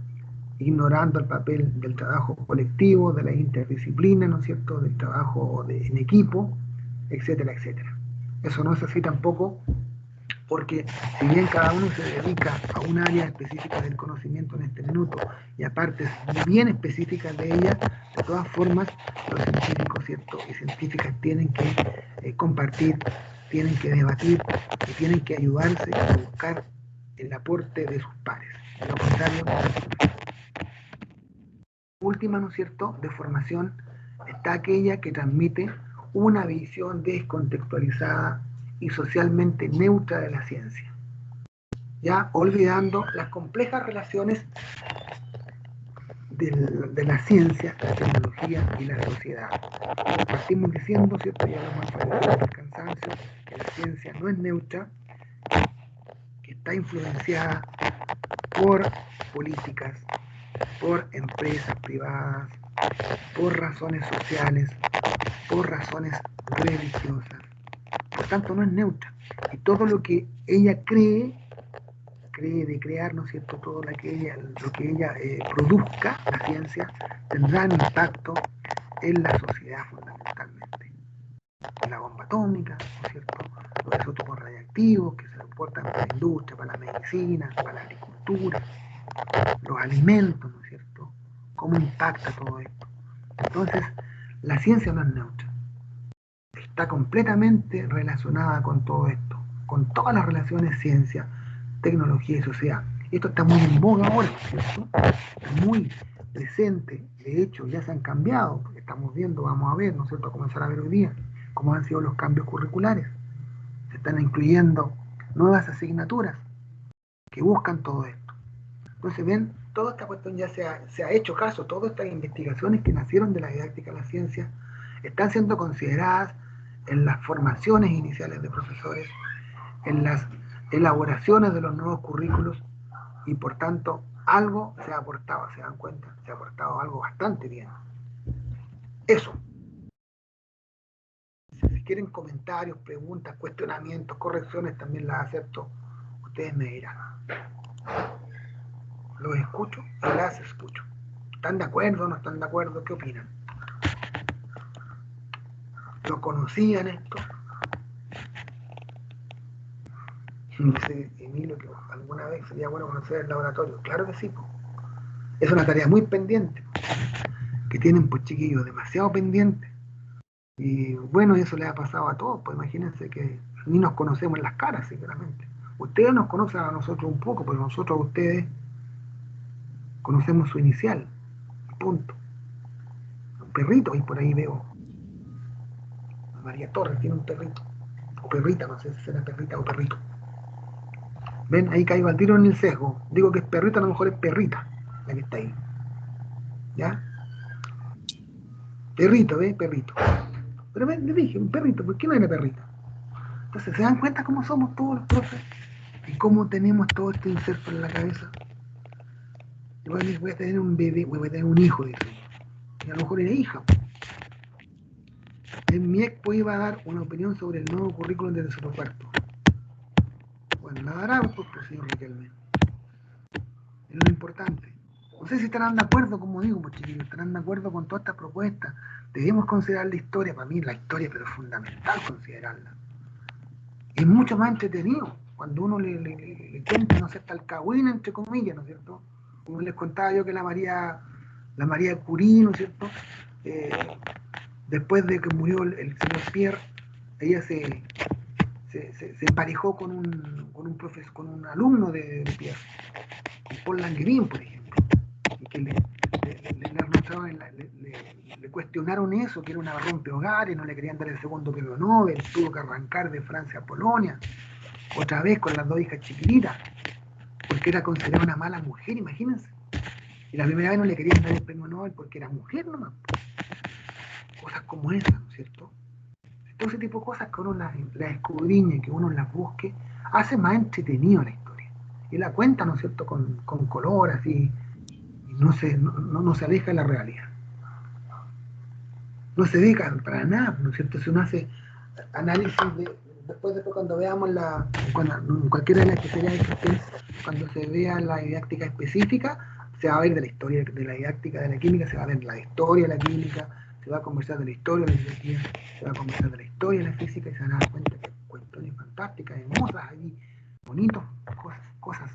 A: ignorando el papel del trabajo colectivo, de la interdisciplina, ¿no es cierto?, del trabajo en equipo, etcétera, etcétera. Eso no es así tampoco, porque si bien cada uno se dedica a un área específica del conocimiento en este minuto, y aparte bien específicas de ella, de todas formas los científicos, ¿cierto?, y científicas tienen que compartir tienen que debatir, que tienen que ayudarse a buscar el aporte de sus pares. De lo contrario, última, ¿no es cierto?, de formación está aquella que transmite una visión descontextualizada y socialmente neutra de la ciencia, ya olvidando las complejas relaciones de la ciencia, la tecnología y la sociedad. Partimos diciendo, ¿cierto?, ya lo hemos enfatizacado hasta el cansancio, que la ciencia no es neutra, que está influenciada por políticas, por empresas privadas, por razones sociales, por razones religiosas. Por tanto, no es neutra. Y todo lo que ella cree de crear, ¿no es cierto?, todo lo que ella produzca, la ciencia, tendrá un impacto en la sociedad fundamentalmente. La bomba atómica, ¿no es cierto?, los isótopos radiactivos que se reportan para la industria, para la medicina, para la agricultura, los alimentos, ¿no es cierto?, cómo impacta todo esto. Entonces, la ciencia no es neutra. Está completamente relacionada con todo esto, con todas las relaciones ciencia, tecnología y sociedad. Esto está muy en boga ahora, ¿cierto? Está muy presente. De hecho, ya se han cambiado, porque estamos viendo, vamos a ver, ¿no es cierto?, a comenzar a ver hoy día cómo han sido los cambios curriculares. Se están incluyendo nuevas asignaturas que buscan todo esto. Entonces, ven, toda esta cuestión ya se ha hecho caso, todas estas investigaciones que nacieron de la didáctica de la ciencia están siendo consideradas en las formaciones iniciales de profesores, en las elaboraciones de los nuevos currículos, y por tanto algo se ha aportado, se dan cuenta, se ha aportado algo bastante bien. Eso. Si quieren comentarios, preguntas, cuestionamientos, correcciones, también las acepto. Ustedes me dirán. Los escucho y las escucho. ¿Están de acuerdo o no están de acuerdo? ¿Qué opinan? ¿Lo conocían esto? Dice Emilio que alguna vez sería bueno conocer el laboratorio. Claro que sí, po. Es una tarea muy pendiente, que tienen, pues, chiquillos, demasiado pendientes. Y bueno, eso les ha pasado a todos, pues imagínense que ni nos conocemos en las caras, sinceramente. Ustedes nos conocen a nosotros un poco, pero nosotros a ustedes conocemos su inicial, punto. Un perrito, y por ahí veo María Torres tiene un perrito, o perrita, no sé si será perrita o perrito. Ven, ahí caigo al tiro en el sesgo. Digo que es perrita, a lo mejor es perrita la que está ahí. ¿Ya? Perrito, ¿ves? Perrito. Pero ven, le dije, un perrito, ¿por qué no era perrita? Entonces, ¿se dan cuenta cómo somos todos los profes? Y cómo tenemos todo este inserto en la cabeza. Voy a tener un bebé, voy a tener un hijo, dice. Y a lo mejor era hija. En mi expo iba a dar una opinión sobre el nuevo currículum de tercero cuarto. Bueno, la dará pues, señor Riquelme. Es lo importante. No sé si estarán de acuerdo, como digo, pues chiquillos, estarán de acuerdo con todas estas propuestas. Debemos considerar la historia, para mí la historia, pero es fundamental considerarla. Y es mucho más entretenido cuando uno le cuenta, no sé, hasta el cagüín, entre comillas, ¿no es cierto? Como les contaba yo que la María Curie, ¿no es cierto? Después de que murió el señor Pierre, ella se emparejó con un alumno de Pierre, con Paul Langevin, por ejemplo, y que le cuestionaron eso, que era una rompehogares, no le querían dar el segundo premio Nobel, tuvo que arrancar de Francia a Polonia, otra vez con las dos hijas chiquititas, porque era considerada una mala mujer, imagínense. Y la primera vez no le querían dar el premio Nobel porque era mujer nomás. Cosas como esas, ¿no es cierto? Todo ese tipo de cosas que uno las escudriñe, que uno las busque, hace más entretenido la historia. Y la cuenta, ¿no es cierto?, con color, así, y no se aleja de la realidad. No se dedica para nada, ¿no es cierto? Si uno hace análisis después cuando veamos cualquiera de las especialidades que estén, cuando se vea la didáctica específica, se va a ver de la historia de la didáctica de la química, se va a ver la historia de la química, se va a conversar de la historia de la biología, se va a conversar de la historia de la física, y se van a dar cuenta que hay cuestiones fantásticas, hermosas, ahí, bonitos, cosas.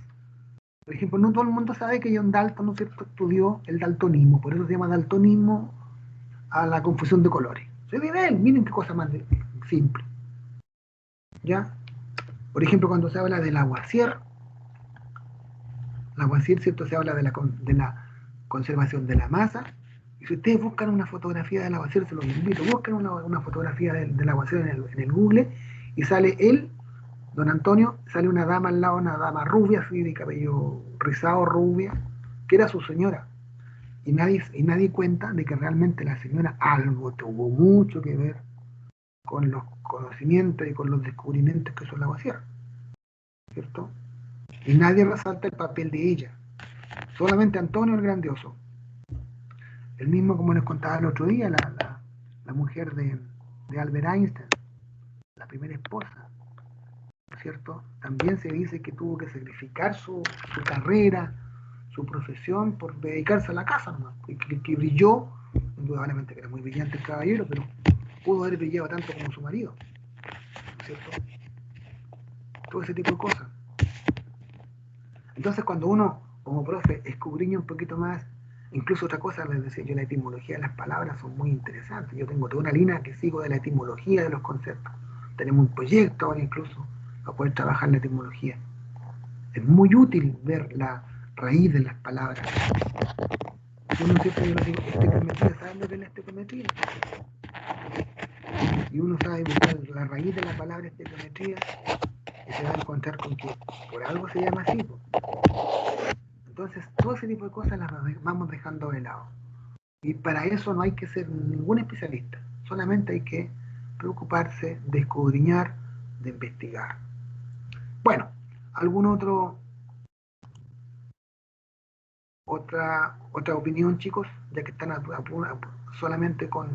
A: Por ejemplo, no todo el mundo sabe que John Dalton, ¿no es cierto?, estudió el daltonismo, por eso se llama daltonismo a la confusión de colores. Se ve él, miren qué cosa más simple. ¿ya? Por ejemplo, cuando se habla del aguacier, ¿cierto? Se habla de la conservación de la masa. Y si ustedes buscan una fotografía del aguacier, se los invito, busquen una fotografía del aguacier en el Google y sale él, don Antonio, sale una dama al lado, una dama rubia, así de cabello rizado, rubia, que era su señora. Y nadie cuenta de que realmente la señora algo tuvo mucho que ver con los conocimientos y con los descubrimientos que hizo el aguacier, ¿cierto? Y nadie resalta el papel de ella. Solamente Antonio el Grandioso. El mismo, como les contaba el otro día, la mujer de Albert Einstein, la primera esposa, ¿cierto? También se dice que tuvo que sacrificar su carrera, su profesión, por dedicarse a la casa nomás, que brilló, indudablemente que era muy brillante el caballero, pero pudo haber brillado tanto como su marido, ¿cierto? Todo ese tipo de cosas. Entonces, cuando uno, como profe, escudriña un poquito más, incluso otra cosa, les decía yo, la etimología de las palabras son muy interesantes. Yo tengo toda una línea que sigo de la etimología de los conceptos. Tenemos un proyecto ahora incluso para poder trabajar la etimología. Es muy útil ver la raíz de las palabras. Uno siempre, yo les digo, estequiometría, ¿saben lo que es la estequiometría? Y uno sabe buscar la raíz de la palabra estequiometría y se va a encontrar con que por algo se llama así. Entonces, todo ese tipo de cosas las vamos dejando de lado. Y para eso no hay que ser ningún especialista. Solamente hay que preocuparse de escudriñar, de investigar. Bueno, ¿algún otra opinión, chicos? Ya que están solamente con...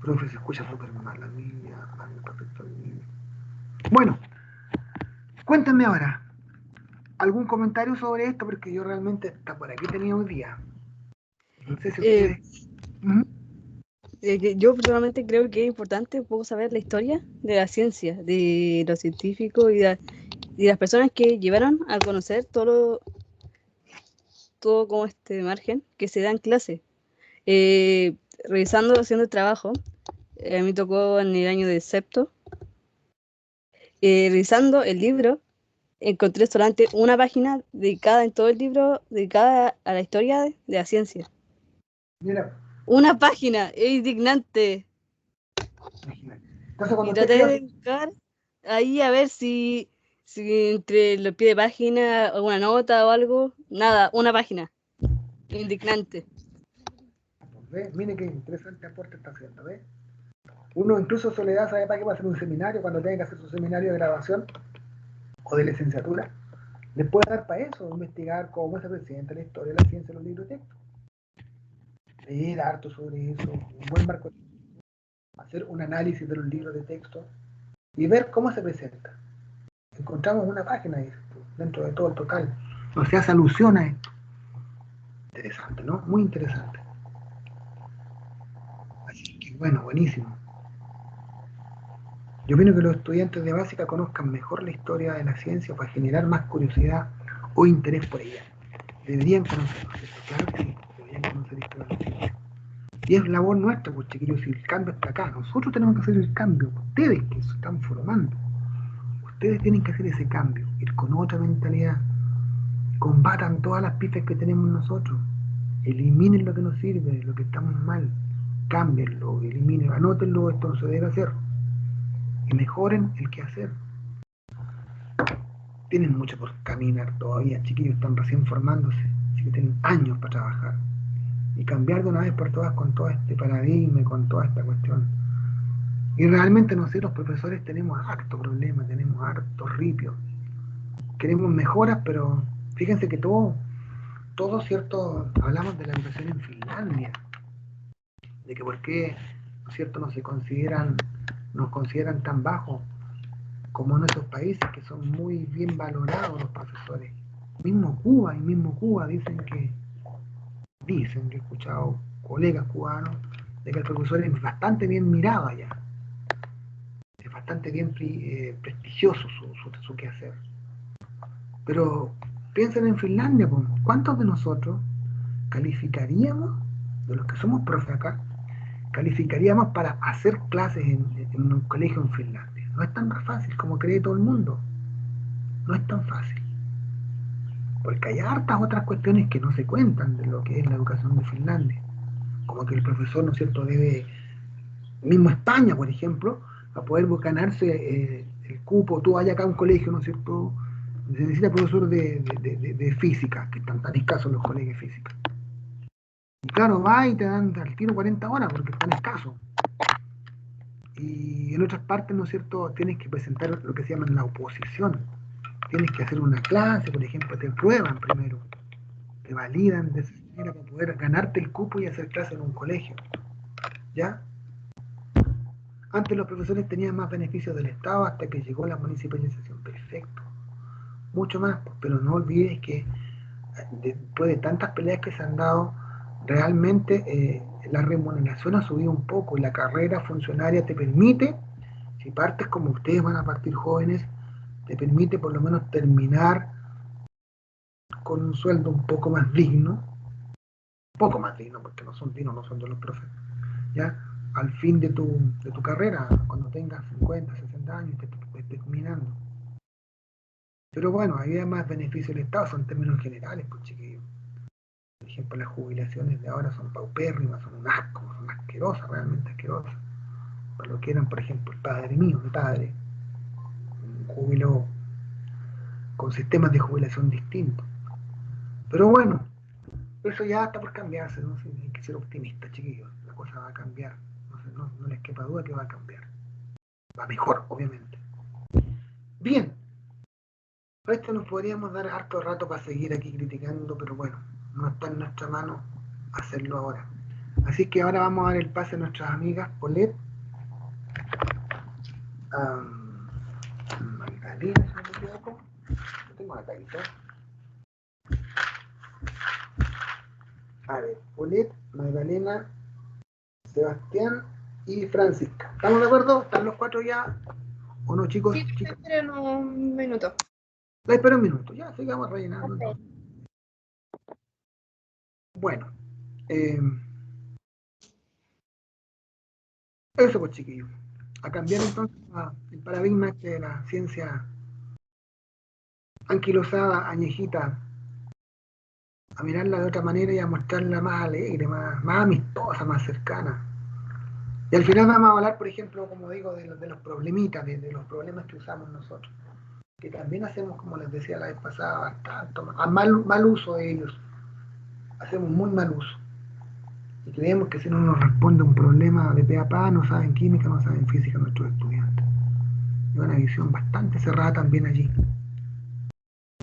A: Profe, se escucha súper mal la niña, perfecto. Bueno, cuéntenme ahora, ¿algún comentario sobre esto? Porque yo realmente hasta por aquí tenía hoy día. No sé si ustedes...
G: Yo personalmente creo que es importante un poco saber la historia de la ciencia, de los científicos y de las personas que llevaron a conocer todo como este margen que se da en clase. Revisando, haciendo el trabajo, a mí me tocó en el año de sexto, revisando el libro, encontré solamente una página dedicada en todo el libro, dedicada a la historia de la ciencia.
A: Mira.
G: Una página, es indignante.
A: Imagínate. Entonces, cuando
G: Y traté de buscar ahí a ver si entre los pies de página, alguna nota o algo. Nada, una página. Indignante.
A: ¿Ves? Mire qué interesante aporte está haciendo, ¿ves? Uno incluso Soledad sabe para qué va a hacer un seminario cuando tenga que hacer su seminario de grabación o de licenciatura. Le puede dar para eso, investigar cómo se presenta la historia de la ciencia en los libros de texto. Leer harto sobre eso, un buen marco, hacer un análisis de los libros de texto y ver cómo se presenta. Encontramos una página ahí, dentro de todo el total. No se hace alusión a esto. Interesante, ¿no? Muy interesante. Así que bueno, buenísimo. Yo opino que los estudiantes de básica conozcan mejor la historia de la ciencia para generar más curiosidad o interés por ella. Deberían conocerlo, ¿cierto? Claro que sí, deberían conocer la historia de la ciencia. Y es labor nuestra, pues chiquillos, si el cambio está acá. Nosotros tenemos que hacer el cambio. Ustedes que se están formando, ustedes tienen que hacer ese cambio, ir con otra mentalidad. Combatan todas las pistas que tenemos nosotros. Eliminen lo que nos sirve, lo que estamos mal. Cámbienlo, eliminen, anótenlo, esto no se debe hacer. Y mejoren el que hacer. Tienen mucho por caminar todavía, chiquillos, están recién formándose, así que tienen años para trabajar. Y cambiar de una vez por todas con todo este paradigma, con toda esta cuestión. Y realmente nosotros los profesores tenemos harto problema, tenemos harto ripio. Queremos mejoras, pero fíjense que todo cierto, hablamos de la educación en Finlandia, de que por qué, ¿no es cierto?, nos consideran tan bajos como en esos países que son muy bien valorados los profesores. Mismo Cuba dicen que he escuchado colegas cubanos de que el profesor es bastante bien mirado allá, es bastante bien prestigioso su quehacer. Pero piensen en Finlandia, ¿cuántos de nosotros calificaríamos de los que somos profe acá, calificaríamos para hacer clases en un colegio en Finlandia. No es tan fácil como cree todo el mundo. No es tan fácil. Porque hay hartas otras cuestiones que no se cuentan de lo que es la educación de Finlandia. Como que el profesor, ¿no es cierto?, debe, mismo España, por ejemplo, para poder ganarse el cupo, tú vayas acá a un colegio, ¿no es cierto?, se necesita profesor de física, que están tan escasos los colegios de física. Y claro, va y te dan al tiro 40 horas porque están escasos. Y en otras partes, ¿no es cierto?, tienes que presentar lo que se llama la oposición. Tienes que hacer una clase, por ejemplo, te prueban primero, te validan de esa manera para poder ganarte el cupo y hacer clase en un colegio. ¿Ya? Antes los profesores tenían más beneficios del Estado hasta que llegó la municipalización. Perfecto. Mucho más, pero no olvides que después de tantas peleas que se han dado, realmente la remuneración ha subido un poco y la carrera funcionaria te permite, si partes como ustedes van a partir jóvenes, te permite por lo menos terminar con un sueldo un poco más digno, porque no son dignos, no son de los profes, ¿ya? Al fin de tu carrera, cuando tengas 50, 60 años, te estés terminando. Pero bueno, había más beneficio del Estado, son términos generales, pues chiquillos. Por ejemplo, las jubilaciones de ahora son paupérrimas, son un asco, son asquerosas, realmente asquerosas. Para lo que eran, por ejemplo, el padre mío, mi padre, un júbilo con sistemas de jubilación distintos. Pero bueno, eso ya está por cambiarse, ¿no? Hay que ser optimista, chiquillos. La cosa va a cambiar. No les quepa duda que va a cambiar. Va mejor, obviamente. Bien. Por esto nos podríamos dar harto rato para seguir aquí criticando, pero bueno, no está en nuestra mano hacerlo ahora. Así que ahora vamos a dar el pase a nuestras amigas Paulette, Magdalena, si no me equivoco. No tengo la carita. A ver, Paulette, Magdalena, Sebastián y Francisca. ¿Estamos de acuerdo? ¿Están los cuatro ya? ¿O no, chicos?
F: Sí,
A: Chicas.
F: esperen un minuto.
A: La espero un minuto, ya, sigamos rellenando.
D: Ok.
A: Entonces. Bueno, eso pues chiquillos. A cambiar entonces el paradigma de la ciencia anquilosada, añejita, a mirarla de otra manera y a mostrarla más alegre, más amistosa, más cercana. Y al final vamos a hablar, por ejemplo, como digo, de los problemitas, de los problemas que usamos nosotros, que también hacemos, como les decía la vez pasada, bastante, mal uso de ellos. Hacemos muy mal uso. Y creemos que si no nos responde un problema de pe a pa, no saben química, no saben física nuestros estudiantes. Y una visión bastante cerrada también allí.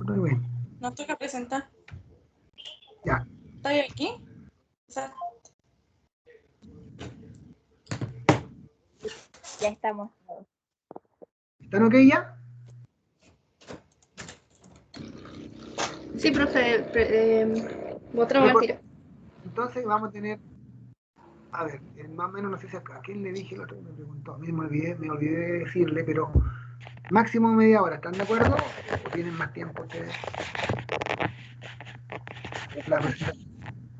A: Muy bien.
C: Nos toca presentar.
A: Ya.
C: ¿Está ahí aquí?
D: Ya estamos.
A: ¿Están ok ya?
F: Sí, profe, mostramos al tiro.
A: Entonces vamos a tener, a ver, más o menos no sé si a quién le dije el otro que me preguntó, a mí me olvidé de decirle, pero máximo media hora, ¿están de acuerdo? ¿O tienen más tiempo ustedes? La presentación.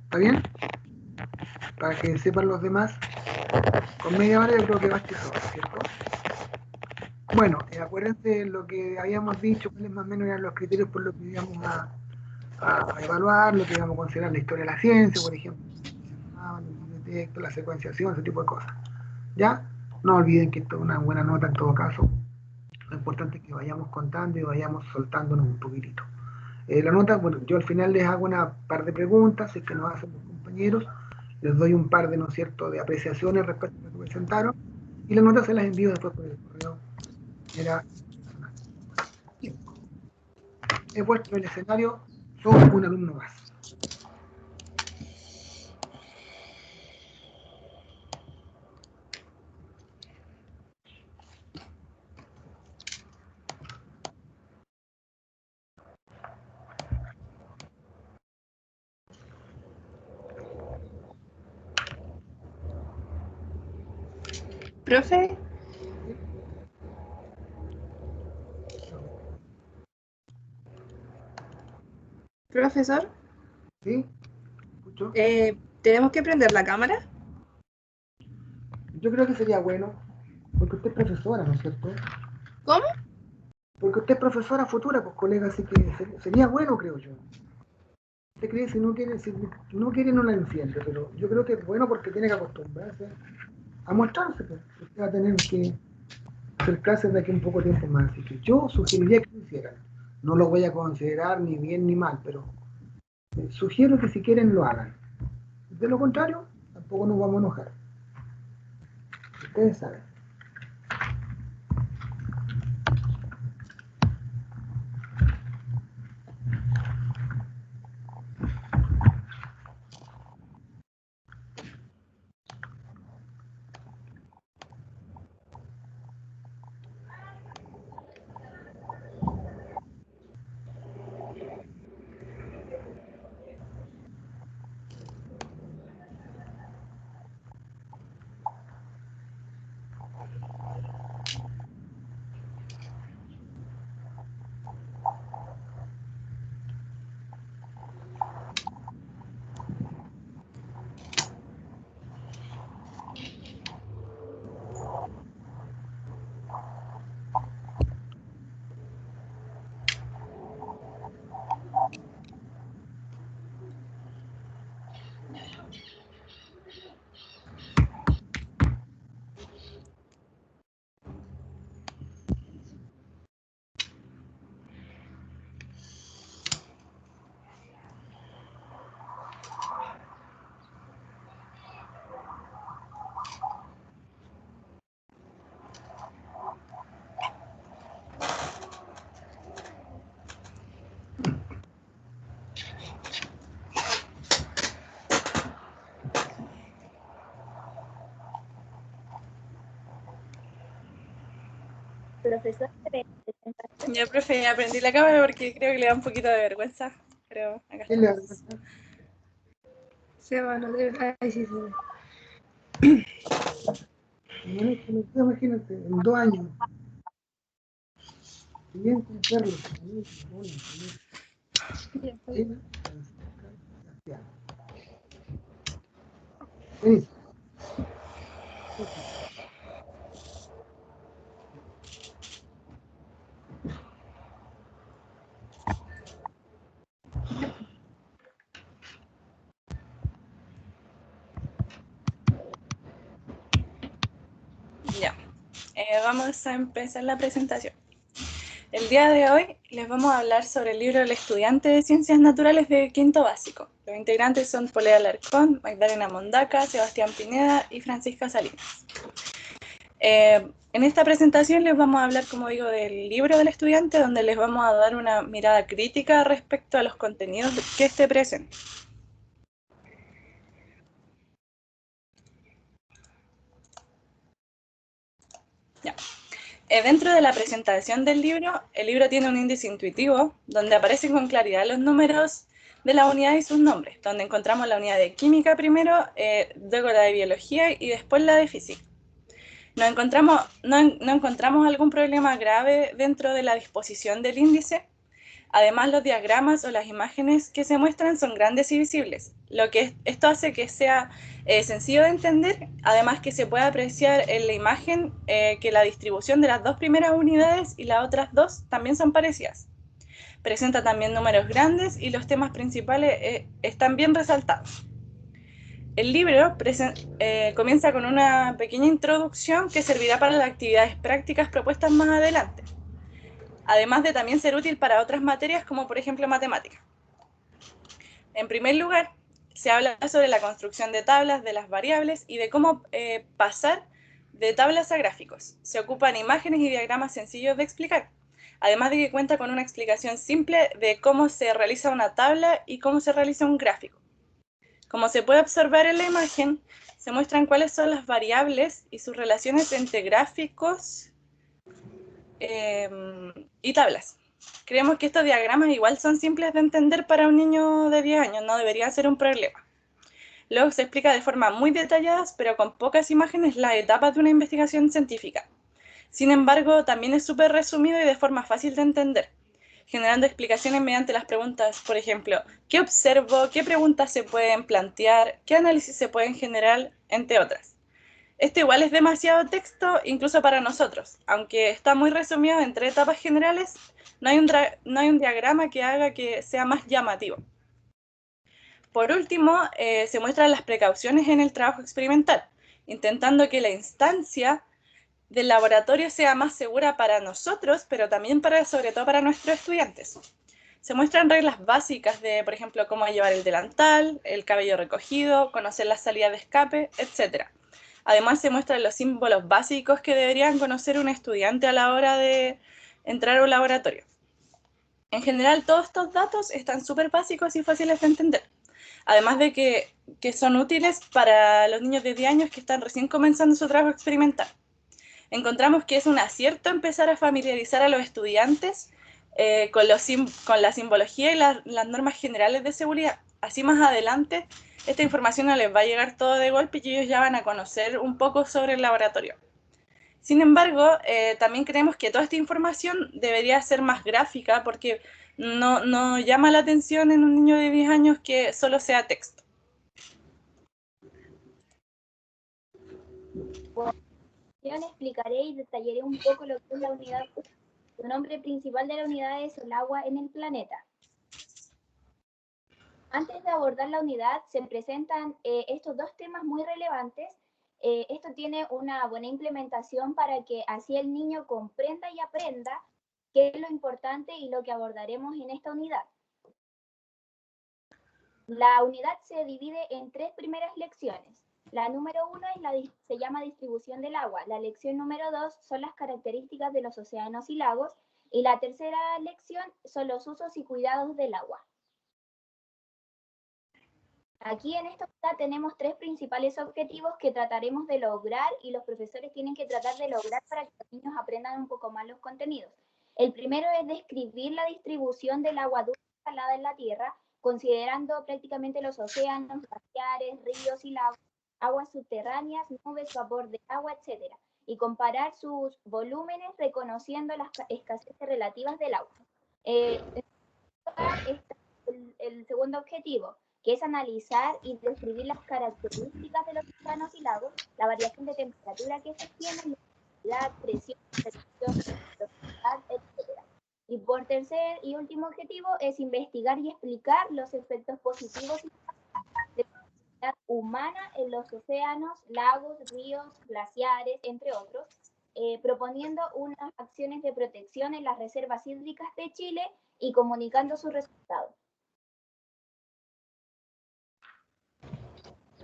A: ¿Está bien? Para que sepan los demás, con media hora yo creo que basta eso, ¿cierto? Bueno, acuérdense lo que habíamos dicho, cuáles más o menos eran los criterios por los que íbamos a evaluar, lo que íbamos a considerar la historia de la ciencia, por ejemplo, la secuenciación, ese tipo de cosas. ¿Ya? No olviden que esto es una buena nota en todo caso. Lo importante es que vayamos contando y vayamos soltándonos un poquitito. La nota, bueno, yo al final les hago una par de preguntas, si es que nos hacen los compañeros, les doy un par de, ¿no es cierto?, de apreciaciones respecto a lo que presentaron, y las notas se las envío después por el correo. He puesto el escenario, soy un alumno más.
F: Profe, profesor,
A: ¿Sí? ¿Escucho?
F: ¿Tenemos que prender la cámara?
A: Yo creo que sería bueno, porque usted es profesora, ¿no es cierto?
F: ¿Cómo?
A: Porque usted es profesora futura, pues colega, así que sería bueno, creo yo. Usted cree, si no quiere no la enciende, pero yo creo que es bueno porque tiene que acostumbrarse a mostrarse, pues. Usted va a tener que hacer clases de aquí un poco tiempo más, así que yo sugeriría que lo hicieran. No lo voy a considerar ni bien ni mal, pero sugiero que si quieren lo hagan. De lo contrario, tampoco nos vamos a enojar. Ustedes saben.
D: Profesor,
C: Ya, profe, ya aprendí la cámara porque creo que le da un poquito de vergüenza, pero acá
A: ¿Quién le da
C: estamos.
A: vergüenza?
F: Seba, no debe. Ay, sí, sí.
A: Imagínate, en 2 años. Bien con Carlos. Vení.
C: Ya, vamos a empezar la presentación. El día de hoy les vamos a hablar sobre el libro El estudiante de Ciencias Naturales de quinto básico. Los integrantes son Polea Alarcón, Magdalena Mondaca, Sebastián Pineda y Francisca Salinas. En esta presentación les vamos a hablar, como digo, del libro del estudiante, donde les vamos a dar una mirada crítica respecto a los contenidos que este presenta. Ya. Dentro de la presentación del libro, el libro tiene un índice intuitivo donde aparecen con claridad los números de la unidad y sus nombres, donde encontramos la unidad de química primero, luego la de biología y después la de física. No encontramos algún problema grave dentro de la disposición del índice. Además, los diagramas o las imágenes que se muestran son grandes y visibles, lo que esto hace que sea sencillo de entender, además que se puede apreciar en la imagen que la distribución de las dos primeras unidades y las otras dos también son parecidas. Presenta también números grandes y los temas principales están bien resaltados. El libro comienza con una pequeña introducción que servirá para las actividades prácticas propuestas más adelante, además de también ser útil para otras materias como por ejemplo matemáticas. En primer lugar, se habla sobre la construcción de tablas de las variables y de cómo pasar de tablas a gráficos. Se ocupan imágenes y diagramas sencillos de explicar, además de que cuenta con una explicación simple de cómo se realiza una tabla y cómo se realiza un gráfico. Como se puede observar en la imagen, se muestran cuáles son las variables y sus relaciones entre gráficos y tablas. Creemos que estos diagramas igual son simples de entender para un niño de 10 años, no debería ser un problema. Luego se explica de forma muy detallada, pero con pocas imágenes, las etapas de una investigación científica. Sin embargo, también es súper resumido y de forma fácil de entender. generando explicaciones mediante las preguntas, por ejemplo, ¿qué observo? ¿Qué preguntas se pueden plantear? ¿Qué análisis se pueden generar? Entre otras. Esto igual es demasiado texto, incluso para nosotros. Aunque está muy resumido en 3 etapas generales, no hay un diagrama que haga que sea más llamativo. Por último, se muestran las precauciones en el trabajo experimental, intentando que la instancia del laboratorio sea más segura para nosotros, pero también sobre todo para nuestros estudiantes. Se muestran reglas básicas de, por ejemplo, cómo llevar el delantal, el cabello recogido, conocer las salidas de escape, etc. Además, se muestran los símbolos básicos que deberían conocer un estudiante a la hora de entrar a un laboratorio. En general, todos estos datos están súper básicos y fáciles de entender. Además de que son útiles para los niños de 10 años que están recién comenzando su trabajo experimental. Encontramos que es un acierto empezar a familiarizar a los estudiantes con la simbología y las normas generales de seguridad. Así más adelante, esta información no les va a llegar todo de golpe y ellos ya van a conocer un poco sobre el laboratorio. Sin embargo, también creemos que toda esta información debería ser más gráfica porque no llama la atención en un niño de 10 años que solo sea texto.
D: Explicaré y detallaré un poco lo que es la unidad 1. El nombre principal de la unidad es el agua en el planeta. Antes de abordar la unidad, se presentan estos dos temas muy relevantes. Esto tiene una buena implementación para que así el niño comprenda y aprenda qué es lo importante y lo que abordaremos en esta unidad. La unidad se divide en 3 primeras lecciones. La número 1 se llama distribución del agua. La lección número 2 son las características de los océanos y lagos. Y la tercera lección son los usos y cuidados del agua. Aquí en esta unidad tenemos 3 principales objetivos que trataremos de lograr y los profesores tienen que tratar de lograr para que los niños aprendan un poco más los contenidos. El primero es describir la distribución del agua dulce y salada en la Tierra, considerando prácticamente los océanos, glaciares, ríos y lagos, aguas subterráneas, nubes, vapor de agua, etc. Y comparar sus volúmenes reconociendo las escaseces relativas del agua. El segundo objetivo, que es analizar y describir las características de los océanos y lagos, la variación de temperatura que se tiene, la presión, velocidad, etc. Y por tercer y último objetivo es investigar y explicar los efectos positivos de la actividad humana en los océanos, lagos, ríos, glaciares, entre otros, proponiendo unas acciones de protección en las reservas hídricas de Chile y comunicando sus resultados.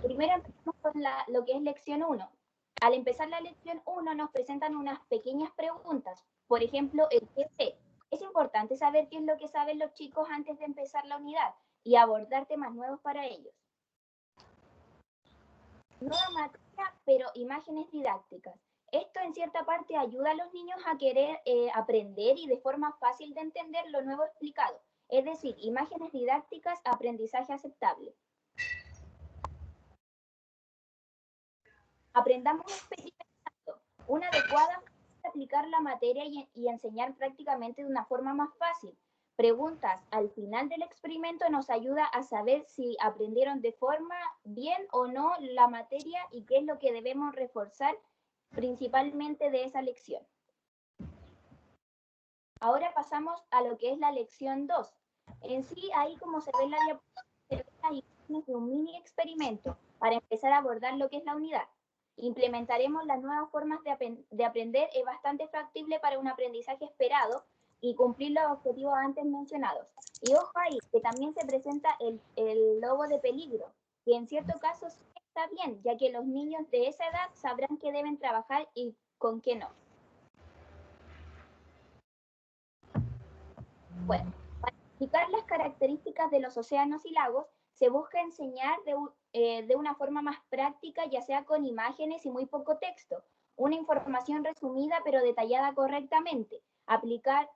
D: Primero empezamos con lo que es lección 1. Al empezar la lección 1 nos presentan unas pequeñas preguntas. Por ejemplo, el qué sé. Es importante saber qué es lo que saben los chicos antes de empezar la unidad y abordar temas nuevos para ellos. Nueva materia, pero imágenes didácticas. Esto en cierta parte ayuda a los niños a querer aprender y de forma fácil de entender lo nuevo explicado. Es decir, imágenes didácticas, aprendizaje aceptable. Aprendamos experimentando. Una adecuada forma de aplicar la materia y enseñar prácticamente de una forma más fácil. Preguntas al final del experimento nos ayuda a saber si aprendieron de forma bien o no la materia y qué es lo que debemos reforzar principalmente de esa lección. Ahora pasamos a lo que es la lección 2. En sí, ahí como se ve en la diapositiva, se ven las imágenes de un mini experimento para empezar a abordar lo que es la unidad. Implementaremos las nuevas formas de aprender, es bastante factible para un aprendizaje esperado y cumplir los objetivos antes mencionados. Y ojo ahí, que también se presenta el lobo de peligro, que en cierto caso sí está bien, ya que los niños de esa edad sabrán qué deben trabajar y con qué no. Bueno, para explicar las características de los océanos y lagos, se busca enseñar de una forma más práctica, ya sea con imágenes y muy poco texto. Una información resumida pero detallada correctamente. Aplicar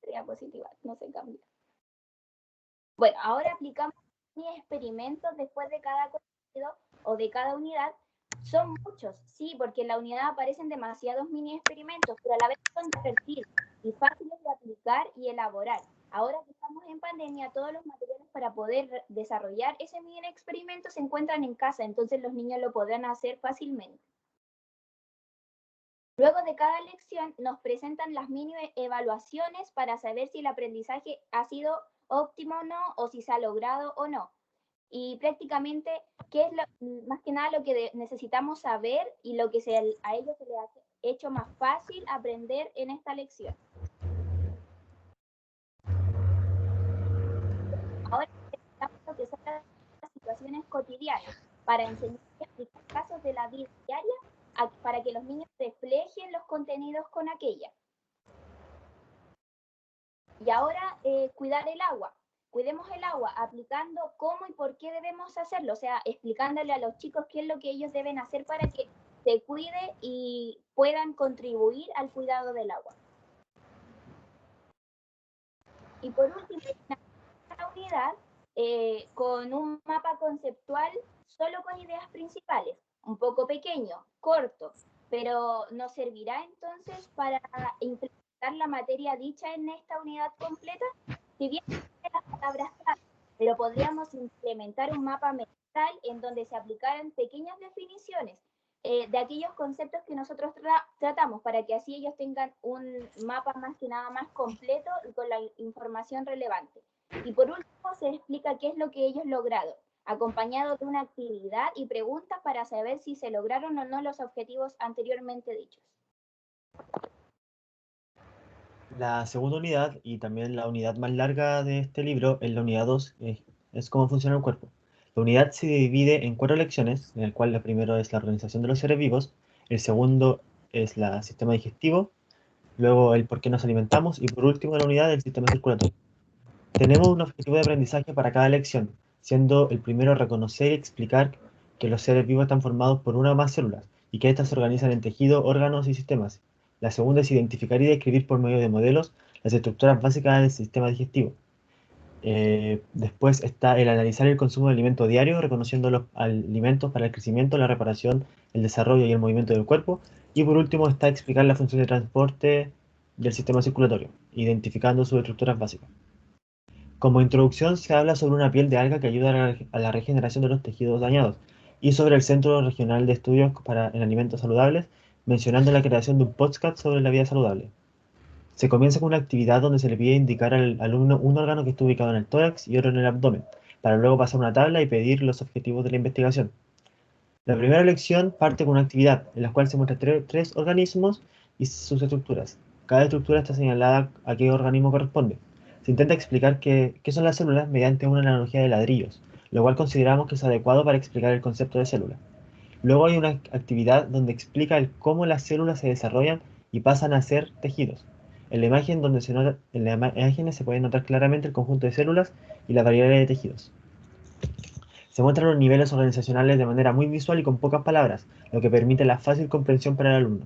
D: diapositiva, no se cambia. Bueno, ahora aplicamos experimentos después de cada cosa. contenido o de cada unidad son muchos, sí, porque en la unidad aparecen demasiados mini experimentos, pero a la vez son divertidos y fáciles de aplicar y elaborar. Ahora que estamos en pandemia, todos los materiales para poder desarrollar ese mini experimento se encuentran en casa, entonces los niños lo podrán hacer fácilmente. Luego de cada lección nos presentan las mini evaluaciones para saber si el aprendizaje ha sido óptimo o no, o si se ha logrado o no. Y prácticamente, ¿qué es más que nada lo que necesitamos saber y lo que a ellos se les ha hecho más fácil aprender en esta lección? Ahora necesitamos lo que son las situaciones cotidianas para enseñar y explicar casos de la vida diaria para que los niños reflejen los contenidos con aquella. Y ahora, cuidar el agua. Cuidemos el agua aplicando cómo y por qué debemos hacerlo, o sea, explicándole a los chicos qué es lo que ellos deben hacer para que se cuide y puedan contribuir al cuidado del agua. Y por último, una unidad con un mapa conceptual solo con ideas principales, un poco pequeño, corto, pero nos servirá entonces para implementar la materia dicha en esta unidad completa. Si bien las palabras clave, pero podríamos implementar un mapa mental en donde se aplicaran pequeñas definiciones de aquellos conceptos que nosotros tratamos, para que así ellos tengan un mapa más que nada más completo y con la información relevante. Y por último se explica qué es lo que ellos lograron, acompañado de una actividad y preguntas para saber si se lograron o no los objetivos anteriormente dichos.
H: La segunda unidad, y también la unidad más larga de este libro, es la unidad 2, es cómo funciona el cuerpo. La unidad se divide en 4 lecciones, en el cual la primera es la organización de los seres vivos, el segundo es el sistema digestivo, luego el por qué nos alimentamos, y por último la unidad del sistema circulatorio. Tenemos un objetivo de aprendizaje para cada lección, siendo el primero reconocer y explicar que los seres vivos están formados por una o más células, y que éstas se organizan en tejidos, órganos y sistemas. La segunda es identificar y describir por medio de modelos las estructuras básicas del sistema digestivo. Después está el analizar el consumo de alimento diario, reconociendo los alimentos para el crecimiento, la reparación, el desarrollo y el movimiento del cuerpo. Y por último está explicar la función de transporte del sistema circulatorio, identificando sus estructuras básicas. Como introducción se habla sobre una piel de alga que ayuda a la regeneración de los tejidos dañados, y sobre el Centro Regional de Estudios en Alimentos Saludables, mencionando la creación de un podcast sobre la vida saludable. Se comienza con una actividad donde se le pide indicar al alumno un órgano que está ubicado en el tórax y otro en el abdomen, para luego pasar una tabla y pedir los objetivos de la investigación. La primera lección parte con una actividad en la cual se muestra tres organismos y sus estructuras. Cada estructura está señalada a qué organismo corresponde. Se intenta explicar qué son las células mediante una analogía de ladrillos, lo cual consideramos que es adecuado para explicar el concepto de célula. Luego hay una actividad donde explica cómo las células se desarrollan y pasan a ser tejidos. En la imagen se puede notar claramente el conjunto de células y la variedad de tejidos. Se muestran los niveles organizacionales de manera muy visual y con pocas palabras, lo que permite la fácil comprensión para el alumno.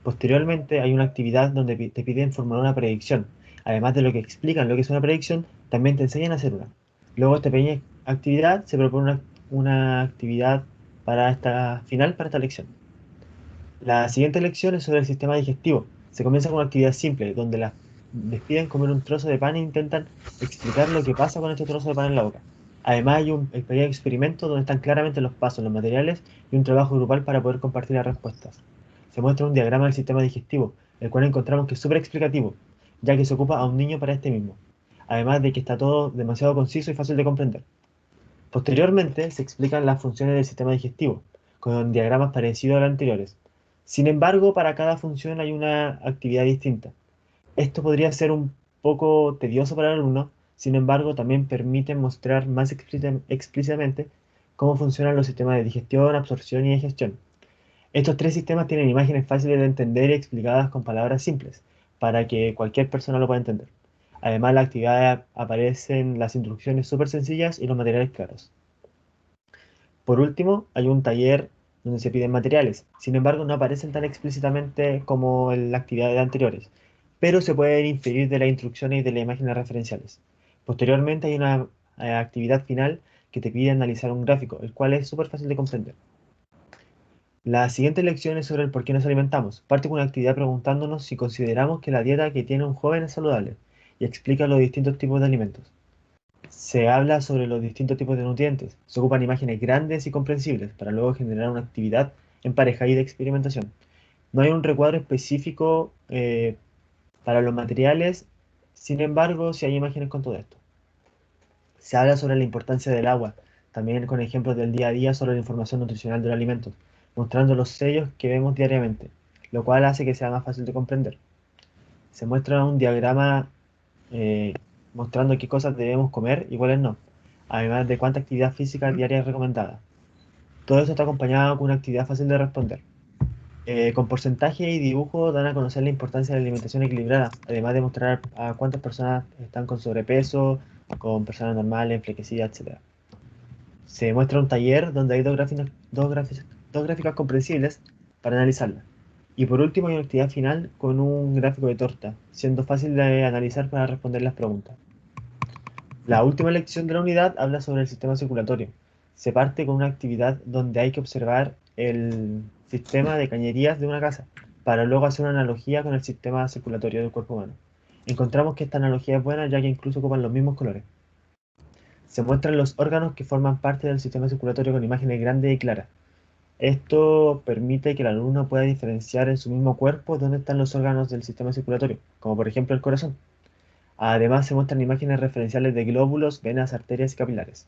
H: Posteriormente hay una actividad donde te piden formular una predicción. Además de lo que explican lo que es una predicción, también te enseñan a hacer una. Luego de esta pequeña actividad se propone una actividad para esta lección. La siguiente lección es sobre el sistema digestivo. Se comienza con una actividad simple, donde les piden comer un trozo de pan e intentan explicar lo que pasa con este trozo de pan en la boca. Además hay un pequeño experimento donde están claramente los pasos, los materiales y un trabajo grupal para poder compartir las respuestas. Se muestra un diagrama del sistema digestivo, el cual encontramos que es súper explicativo, ya que se ocupa a un niño para este mismo. Además de que está todo demasiado conciso y fácil de comprender. Posteriormente se explican las funciones del sistema digestivo, con diagramas parecidos a los anteriores. Sin embargo, para cada función hay una actividad distinta. Esto podría ser un poco tedioso para el alumno, sin embargo, también permite mostrar más explícitamente cómo funcionan los sistemas de digestión, absorción y digestión. Estos 3 sistemas tienen imágenes fáciles de entender y explicadas con palabras simples, para que cualquier persona lo pueda entender. Además, en la actividad aparecen las instrucciones súper sencillas y los materiales claros. Por último, hay un taller donde se piden materiales. Sin embargo, no aparecen tan explícitamente como en las actividades anteriores, pero se pueden inferir de las instrucciones y de las imágenes referenciales. Posteriormente hay una actividad final que te pide analizar un gráfico, el cual es súper fácil de comprender. La siguiente lección es sobre el por qué nos alimentamos. Parte con una actividad preguntándonos si consideramos que la dieta que tiene un joven es saludable y explica los distintos tipos de alimentos. Se habla sobre los distintos tipos de nutrientes. Se ocupan imágenes grandes y comprensibles para luego generar una actividad en pareja y de experimentación. No hay un recuadro específico para los materiales, sin embargo, sí hay imágenes con todo esto. Se habla sobre la importancia del agua, también con ejemplos del día a día sobre la información nutricional de los alimentos, mostrando los sellos que vemos diariamente, lo cual hace que sea más fácil de comprender. Se muestra un diagrama mostrando qué cosas debemos comer y cuáles no, además de cuánta actividad física diaria es recomendada. Todo esto está acompañado con una actividad fácil de responder. Con porcentaje y dibujo dan a conocer la importancia de la alimentación equilibrada, además de mostrar a cuántas personas están con sobrepeso, con personas normales, enflaquecidas, etc. Se muestra un taller donde hay dos gráficas comprensibles para analizarlas. Y por último hay una actividad final con un gráfico de torta, siendo fácil de analizar para responder las preguntas. La última lección de la unidad habla sobre el sistema circulatorio. Se parte con una actividad donde hay que observar el sistema de cañerías de una casa, para luego hacer una analogía con el sistema circulatorio del cuerpo humano. Encontramos que esta analogía es buena ya que incluso ocupan los mismos colores. Se muestran los órganos que forman parte del sistema circulatorio con imágenes grandes y claras. Esto permite que el alumno pueda diferenciar en su mismo cuerpo dónde están los órganos del sistema circulatorio, como por ejemplo el corazón. Además se muestran imágenes referenciales de glóbulos, venas, arterias y capilares.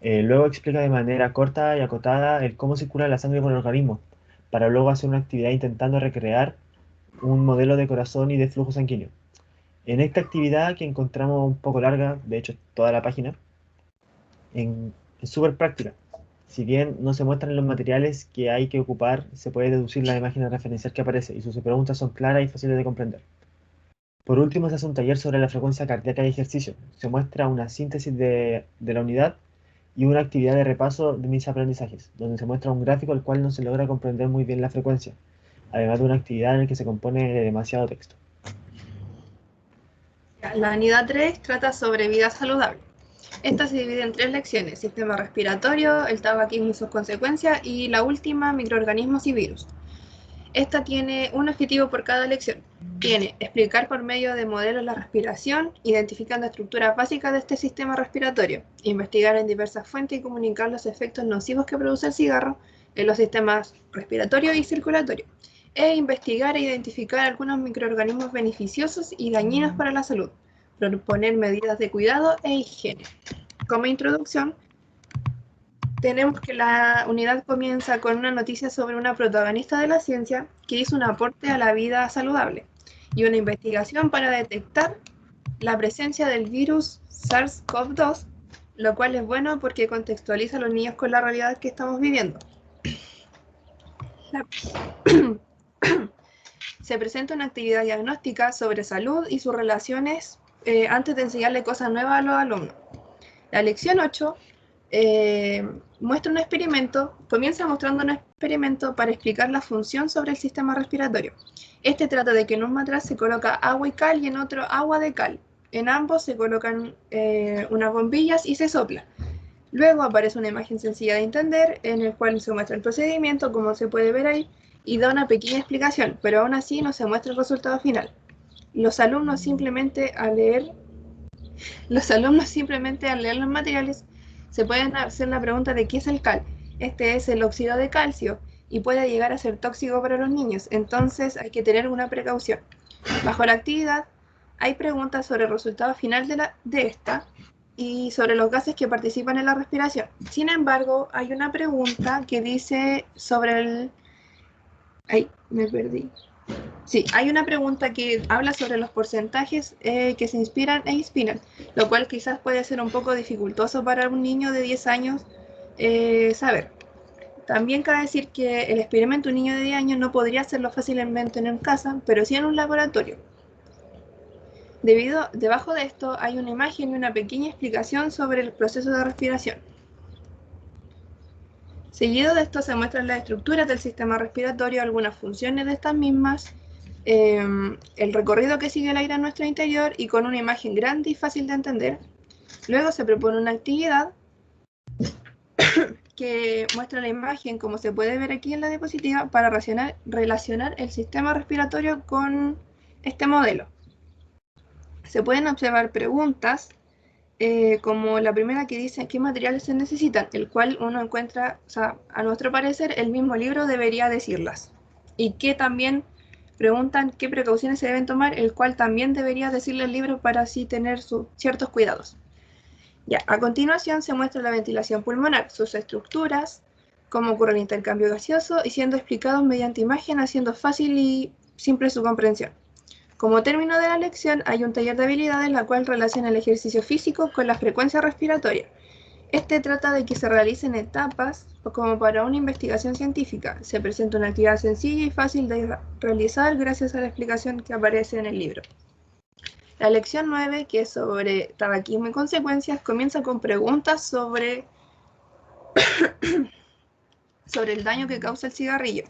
H: Luego explica de manera corta y acotada el cómo circula la sangre por el organismo, para luego hacer una actividad intentando recrear un modelo de corazón y de flujo sanguíneo. En esta actividad, que encontramos un poco larga, de hecho toda la página, es súper práctica. Si bien no se muestran los materiales que hay que ocupar, se puede deducir la imagen referencial que aparece y sus preguntas son claras y fáciles de comprender. Por último, se hace un taller sobre la frecuencia cardíaca y ejercicio. Se muestra una síntesis de la unidad y una actividad de repaso de mis aprendizajes, donde se muestra un gráfico al cual no se logra comprender muy bien la frecuencia, además de una actividad en la que se compone de demasiado texto.
F: La unidad 3 trata sobre vida saludable. Esta se divide en 3 lecciones: sistema respiratorio, el tabaquismo y sus consecuencias, y la última, microorganismos y virus. Esta tiene un objetivo por cada lección. Tiene explicar por medio de modelos la respiración, identificando estructuras básicas de este sistema respiratorio, investigar en diversas fuentes y comunicar los efectos nocivos que produce el cigarro en los sistemas respiratorio y circulatorio, e investigar e identificar algunos microorganismos beneficiosos y dañinos para la salud, proponer medidas de cuidado e higiene. Como introducción, tenemos que la unidad comienza con una noticia sobre una protagonista de la ciencia que hizo un aporte a la vida saludable y una investigación para detectar la presencia del virus SARS-CoV-2, lo cual es bueno porque contextualiza a los niños con la realidad que estamos viviendo. Se presenta una actividad diagnóstica sobre salud y sus relaciones antes de enseñarle cosas nuevas a los alumnos. La lección 8 muestra un experimento, comienza mostrando un experimento para explicar la función sobre el sistema respiratorio. Este trata de que en un matraz se coloca agua y cal y en otro agua de cal. En ambos se colocan unas bombillas y se sopla. Luego aparece una imagen sencilla de entender en el cual se muestra el procedimiento, como se puede ver ahí, y da una pequeña explicación, pero aún así no se muestra el resultado final. Los alumnos simplemente al leer los materiales se pueden hacer la pregunta de qué es el cal. Este es el óxido de calcio y puede llegar a ser tóxico para los niños, entonces hay que tener una precaución. Bajo la actividad hay preguntas sobre el resultado final de esta y sobre los gases que participan en la respiración. Sin embargo, hay una pregunta que dice sobre el... ¡Ay, me perdí! Sí, hay una pregunta que habla sobre los porcentajes que se inspiran e inspiran, lo cual quizás puede ser un poco dificultoso para un niño de 10 años saber. También cabe decir que el experimento de un niño de 10 años no podría hacerlo fácilmente en casa, pero sí en un laboratorio. Debajo de esto hay una imagen y una pequeña explicación sobre el proceso de respiración. Seguido de esto se muestran las estructuras del sistema respiratorio, algunas funciones de estas mismas, el recorrido que sigue el aire en nuestro interior y con una imagen grande y fácil de entender. Luego se propone una actividad que muestra la imagen, como se puede ver aquí en la diapositiva, para relacionar el sistema respiratorio con este modelo. Se pueden observar preguntas, como la primera que dice ¿qué materiales se necesitan? El cual uno encuentra, o sea, a nuestro parecer, el mismo libro debería decirlas. Y que también preguntan qué precauciones se deben tomar, el cual también debería decirle el libro para así tener ciertos cuidados. Ya, a continuación se muestra la ventilación pulmonar, sus estructuras, cómo ocurre el intercambio gaseoso y siendo explicado mediante imagen, haciendo fácil y simple su comprensión. Como término de la lección hay un taller de habilidades la cual relaciona el ejercicio físico con la frecuencia respiratoria. Este trata de que se realicen etapas como para una investigación científica. Se presenta una actividad sencilla y fácil de realizar gracias a la explicación que aparece en el libro. La lección 9, que es sobre tabaquismo y consecuencias, comienza con preguntas sobre el daño que causa el cigarrillo.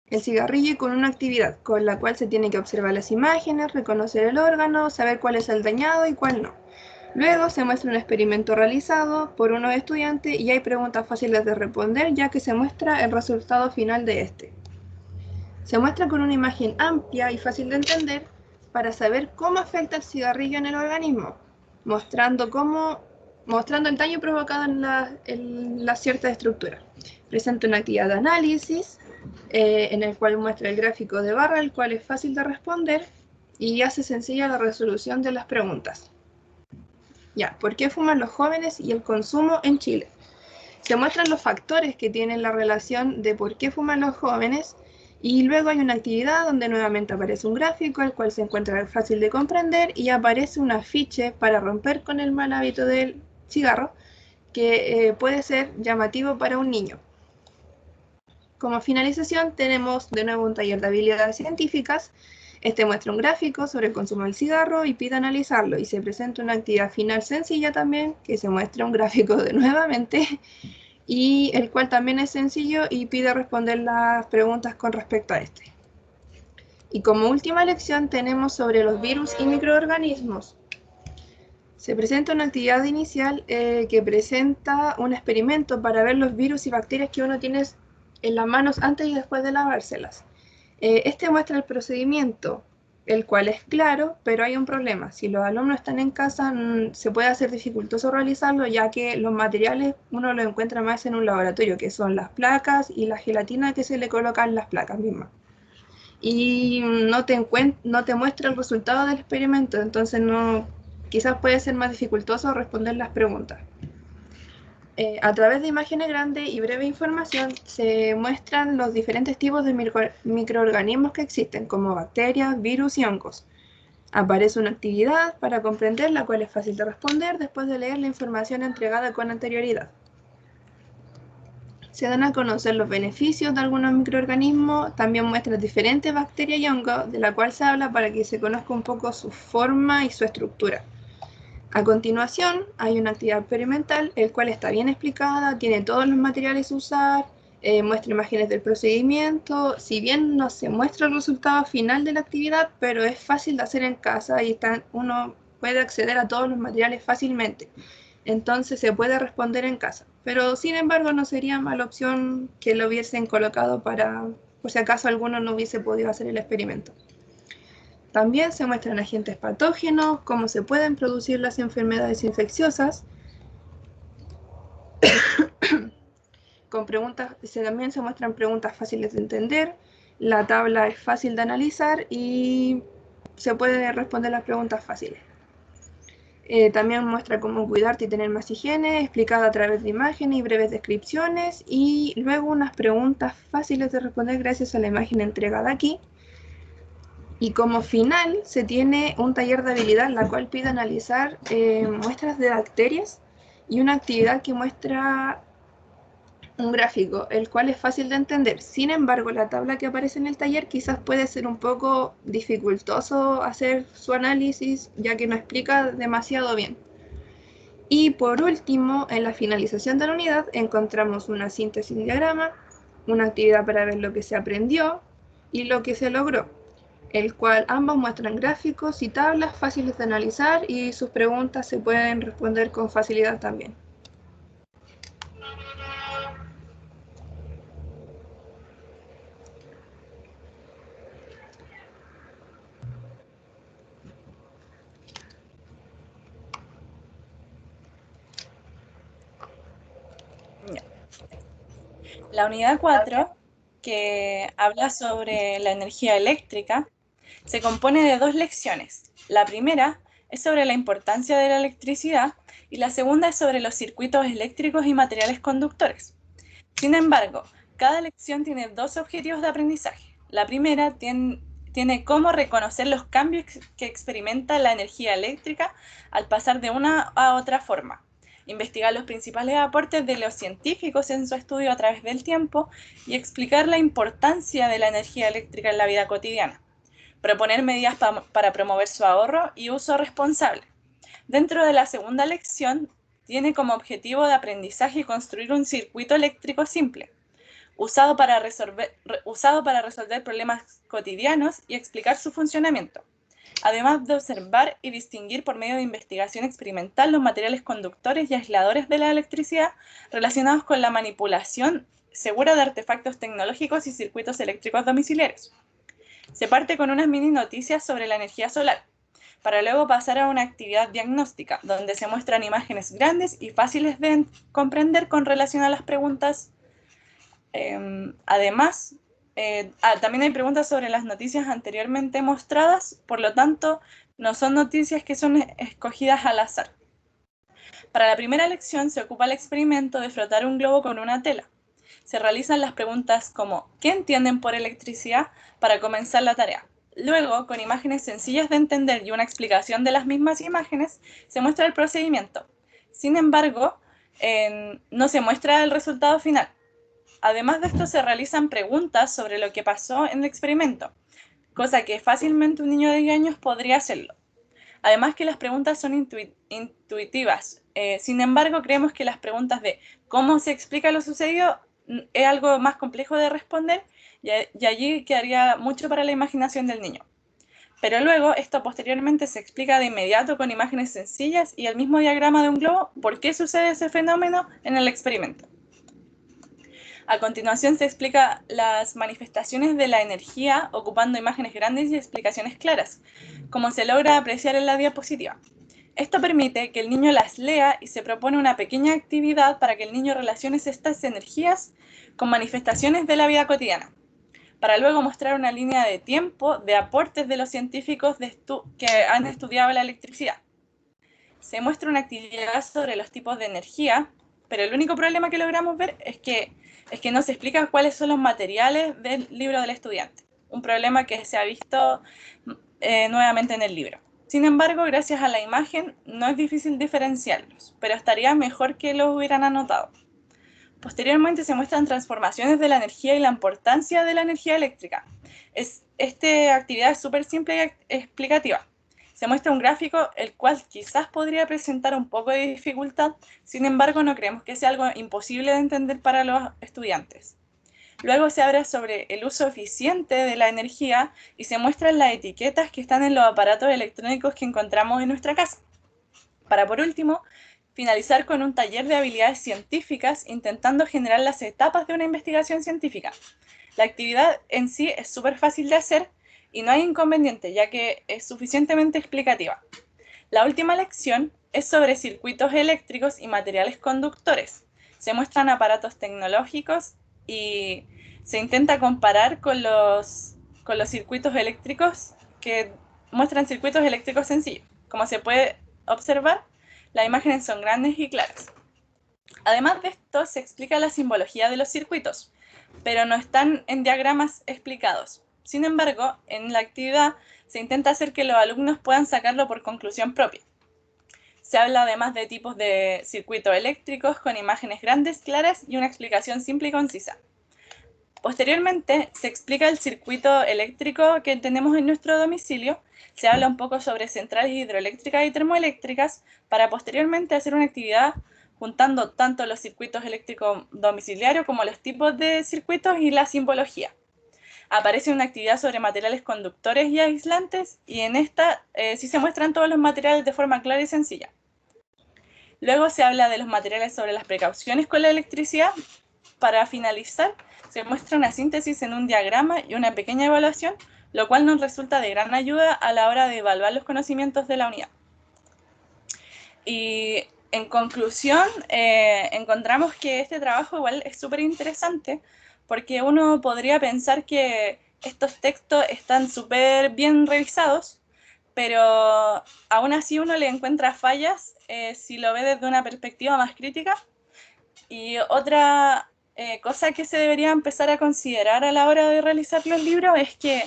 F: El cigarrillo y con una actividad con la cual se tiene que observar las imágenes, reconocer el órgano, saber cuál es el dañado y cuál no. Luego se muestra un experimento realizado por unos estudiantes y hay preguntas fáciles de responder ya que se muestra el resultado final de este. Se muestra con una imagen amplia y fácil de entender para saber cómo afecta el cigarrillo en el organismo, mostrando el daño provocado en la cierta estructura. Presenta una actividad de análisis en el cual muestra el gráfico de barra, el cual es fácil de responder y hace sencilla la resolución de las preguntas. Ya, ¿por qué fuman los jóvenes y el consumo en Chile? Se muestran los factores que tienen la relación de por qué fuman los jóvenes y luego hay una actividad donde nuevamente aparece un gráfico, el cual se encuentra fácil de comprender y aparece un afiche para romper con el mal hábito del cigarro que puede ser llamativo para un niño. Como finalización tenemos de nuevo un taller de habilidades científicas. Este muestra un gráfico sobre el consumo del cigarro y pide analizarlo y se presenta una actividad final sencilla también que se muestra un gráfico de nuevamente y el cual también es sencillo y pide responder las preguntas con respecto a este. Y como última lección tenemos sobre los virus y microorganismos. Se presenta una actividad inicial que presenta un experimento para ver los virus y bacterias que uno tiene en las manos antes y después de lavárselas. Este muestra el procedimiento, el cual es claro, pero hay un problema. Si los alumnos están en casa, se puede hacer dificultoso realizarlo, ya que los materiales uno los encuentra más en un laboratorio, que son las placas y la gelatina que se le colocan en las placas mismas. Y no te muestra el resultado del experimento, entonces quizás puede ser más dificultoso responder las preguntas. A través de imágenes grandes y breve información se muestran los diferentes tipos de microorganismos que existen, como bacterias, virus y hongos. Aparece una actividad para comprender, la cual es fácil de responder después de leer la información entregada con anterioridad. Se dan a conocer los beneficios de algunos microorganismos, también muestran diferentes bacterias y hongos, de la cual se habla para que se conozca un poco su forma y su estructura. A continuación, hay una actividad experimental, el cual está bien explicada, tiene todos los materiales a usar, muestra imágenes del procedimiento, si bien no se muestra el resultado final de la actividad, pero es fácil de hacer en casa y uno puede acceder a todos los materiales fácilmente. Entonces se puede responder en casa, pero sin embargo no sería mala opción que lo hubiesen colocado por si acaso alguno no hubiese podido hacer el experimento. También se muestran agentes patógenos, cómo se pueden producir las enfermedades infecciosas. También se muestran preguntas fáciles de entender, la tabla es fácil de analizar y se puede responder las preguntas fáciles. También muestra cómo cuidarte y tener más higiene, explicada a través de imágenes y breves descripciones, y luego unas preguntas fáciles de responder gracias a la imagen entregada aquí. Y como final se tiene un taller de habilidad, la cual pide analizar muestras de bacterias y una actividad que muestra un gráfico, el cual es fácil de entender. Sin embargo, la tabla que aparece en el taller quizás puede ser un poco dificultoso hacer su análisis, ya que no explica demasiado bien. Y por último, en la finalización de la unidad encontramos una síntesis en diagrama, una actividad para ver lo que se aprendió y lo que se logró, el cual ambos muestran gráficos y tablas fáciles de analizar y sus preguntas se pueden responder con facilidad también.
C: La unidad 4, que habla sobre la energía eléctrica, se compone de 2 lecciones. La primera es sobre la importancia de la electricidad y la segunda es sobre los circuitos eléctricos y materiales conductores. Sin embargo, cada lección tiene 2 objetivos de aprendizaje. La primera tiene cómo reconocer los cambios que experimenta la energía eléctrica al pasar de una a otra forma, investigar los principales aportes de los científicos en su estudio a través del tiempo y explicar la importancia de la energía eléctrica en la vida cotidiana, proponer medidas para promover su ahorro y uso responsable. Dentro de la segunda lección, tiene como objetivo de aprendizaje construir un circuito eléctrico simple, usado para resolver problemas cotidianos y explicar su funcionamiento, además de observar y distinguir por medio de investigación experimental los materiales conductores y aisladores de la electricidad relacionados con la manipulación segura de artefactos tecnológicos y circuitos eléctricos domiciliarios. Se parte con unas mini noticias sobre la energía solar, para luego pasar a una actividad diagnóstica, donde se muestran imágenes grandes y fáciles de comprender con relación a las preguntas. Además, también hay preguntas sobre las noticias anteriormente mostradas, por lo tanto, no son noticias que son escogidas al azar. Para la primera lección se ocupa el experimento de frotar un globo con una tela. Se realizan las preguntas como ¿qué entienden por electricidad? Para comenzar la tarea. Luego, con imágenes sencillas de entender y una explicación de las mismas imágenes, se muestra el procedimiento. Sin embargo, no se muestra el resultado final. Además de esto, se realizan preguntas sobre lo que pasó en el experimento, cosa que fácilmente un niño de 10 años podría hacerlo. Además que las preguntas son intuitivas. Sin embargo, creemos que las preguntas de cómo se explica lo sucedido es algo más complejo de responder y allí quedaría mucho para la imaginación del niño. Pero luego, esto posteriormente se explica de inmediato con imágenes sencillas y el mismo diagrama de un globo por qué sucede ese fenómeno en el experimento. A continuación se explica las manifestaciones de la energía ocupando imágenes grandes y explicaciones claras, como se logra apreciar en la diapositiva. Esto permite que el niño las lea y se propone una pequeña actividad para que el niño relacione estas energías con manifestaciones de la vida cotidiana, para luego mostrar una línea de tiempo de aportes de los científicos que han estudiado la electricidad. Se muestra una actividad sobre los tipos de energía, pero el único problema que logramos ver es que no se explica cuáles son los materiales del libro del estudiante, un problema que se ha visto nuevamente en el libro. Sin embargo, gracias a la imagen no es difícil diferenciarlos, pero estaría mejor que los hubieran anotado. Posteriormente se muestran transformaciones de la energía y la importancia de la energía eléctrica. Esta actividad es súper simple y explicativa. Se muestra un gráfico el cual quizás podría presentar un poco de dificultad, sin embargo no creemos que sea algo imposible de entender para los estudiantes. Luego se habla sobre el uso eficiente de la energía y se muestran las etiquetas que están en los aparatos electrónicos que encontramos en nuestra casa. Para por último, finalizar con un taller de habilidades científicas intentando generar las etapas de una investigación científica. La actividad en sí es súper fácil de hacer y no hay inconveniente, ya que es suficientemente explicativa. La última lección es sobre circuitos eléctricos y materiales conductores. Se muestran aparatos tecnológicos y se intenta comparar con los circuitos eléctricos que muestran circuitos eléctricos sencillos. Como se puede observar, las imágenes son grandes y claras. Además de esto, se explica la simbología de los circuitos, pero no están en diagramas explicados. Sin embargo, en la actividad se intenta hacer que los alumnos puedan sacarlo por conclusión propia. Se habla además de tipos de circuitos eléctricos con imágenes grandes, claras y una explicación simple y concisa. Posteriormente, se explica el circuito eléctrico que tenemos en nuestro domicilio. Se habla un poco sobre centrales hidroeléctricas y termoeléctricas para posteriormente hacer una actividad juntando tanto los circuitos eléctricos domiciliarios como los tipos de circuitos y la simbología. Aparece una actividad sobre materiales conductores y aislantes y en esta sí se muestran todos los materiales de forma clara y sencilla. Luego se habla de los materiales sobre las precauciones con la electricidad. Para finalizar, se muestra una síntesis en un diagrama y una pequeña evaluación, lo cual nos resulta de gran ayuda a la hora de evaluar los conocimientos de la unidad. Y en conclusión, encontramos que este trabajo igual es súper interesante, porque uno podría pensar que estos textos están súper bien revisados, pero aún así uno le encuentra fallas si lo ve desde una perspectiva más crítica. Y otra cosa que se debería empezar a considerar a la hora de realizar los libros es que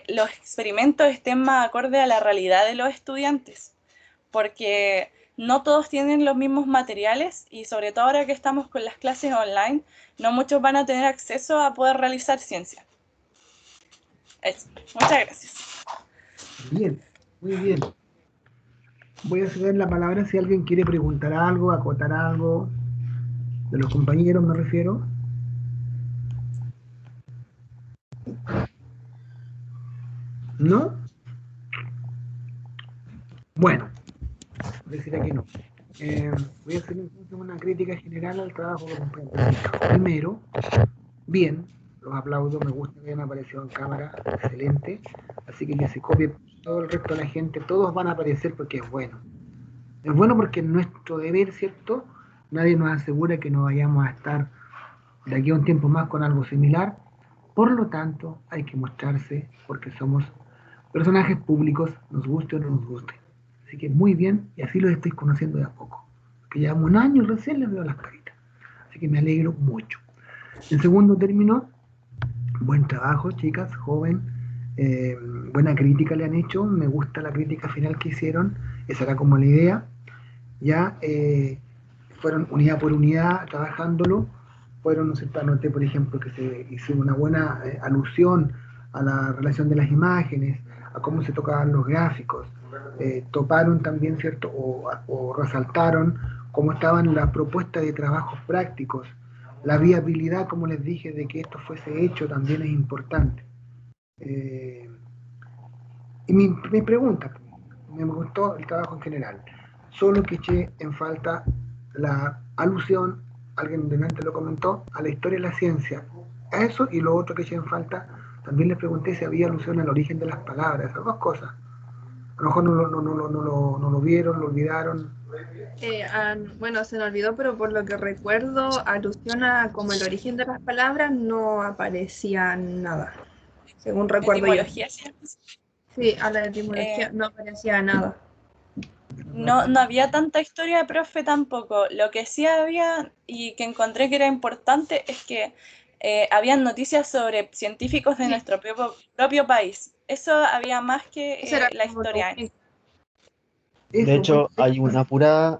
C: los experimentos estén más acorde a la realidad de los estudiantes, porque no todos tienen los mismos materiales y sobre todo ahora que estamos con las clases online, no muchos van a tener acceso a poder realizar ciencia. Eso. Muchas gracias.
A: Bien, muy bien. Voy a ceder la palabra si alguien quiere preguntar algo, acotar algo, de los compañeros me refiero. ¿No? Bueno, deciré que no. Voy a hacer entonces una crítica general al trabajo que compré. Primero, bien, los aplaudo, me gusta que hayan aparecido en cámara, excelente. Así que se copie todo el resto de la gente, todos van a aparecer porque es bueno. Es bueno porque es nuestro deber, ¿cierto? Nadie nos asegura que no vayamos a estar de aquí a un tiempo más con algo similar. Por lo tanto, hay que mostrarse porque somos personajes públicos, nos guste o no nos guste. Así que muy bien, y así los estoy conociendo de a poco. Que llevamos un año y recién les veo las caritas. Así que me alegro mucho. En segundo término, buen trabajo, chicas, joven. Buena crítica le han hecho. Me gusta la crítica final que hicieron. Esa era como la idea. Ya fueron unidad por unidad trabajándolo. Fueron, no sé, anoté, por ejemplo, que se hizo una buena alusión a la relación de las imágenes, a cómo se tocaban los gráficos. Toparon también, ¿cierto? O resaltaron cómo estaban las propuestas de trabajos prácticos. La viabilidad, como les dije, de que esto fuese hecho también es importante. Y mi pregunta, me gustó el trabajo en general, solo que eché en falta la alusión, alguien delante lo comentó, a la historia de la ciencia. A eso y lo otro que eché en falta, también les pregunté si había alusión al origen de las palabras, esas dos cosas. A lo mejor no lo vieron, lo olvidaron.
F: Bueno, se me olvidó, pero por lo que recuerdo, alusión a como el origen de las palabras no aparecía nada, según recuerdo yo.
C: Etimología, ¿sí?
F: Sí, a la etimología no aparecía nada.
C: No había tanta historia de profe tampoco. Lo que sí había y que encontré que era importante es que habían noticias sobre científicos de
F: Sí.
C: nuestro propio país. Eso había más que
F: Eso era
C: la
F: como
C: historia.
F: lo único.
H: De hecho, hay una pura